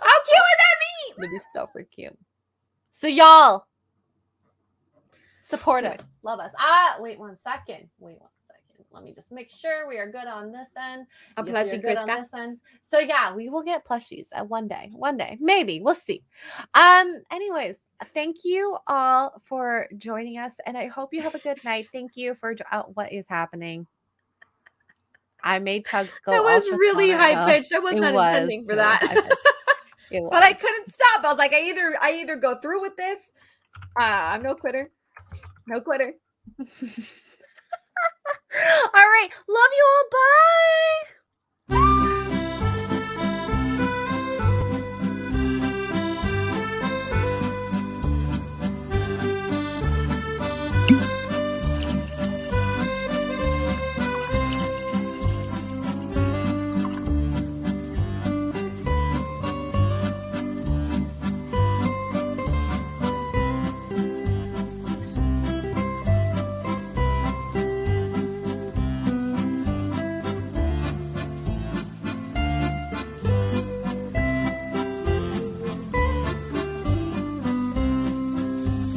would that be? That'd be so freaking cute. So y'all support us, love us. Wait one second. Let me just make sure we are good on this end. A plushie good on this end. So yeah, we will get plushies at one day, maybe. We'll see. Anyways, thank you all for joining us, and I hope you have a good night. Thank you for what is happening. I made Tuggs go. That was really high pitched. I was not intending for that. But I couldn't stop. I was like, I either go through with this. I'm no quitter. No quitter. All right. Love you all. Bye.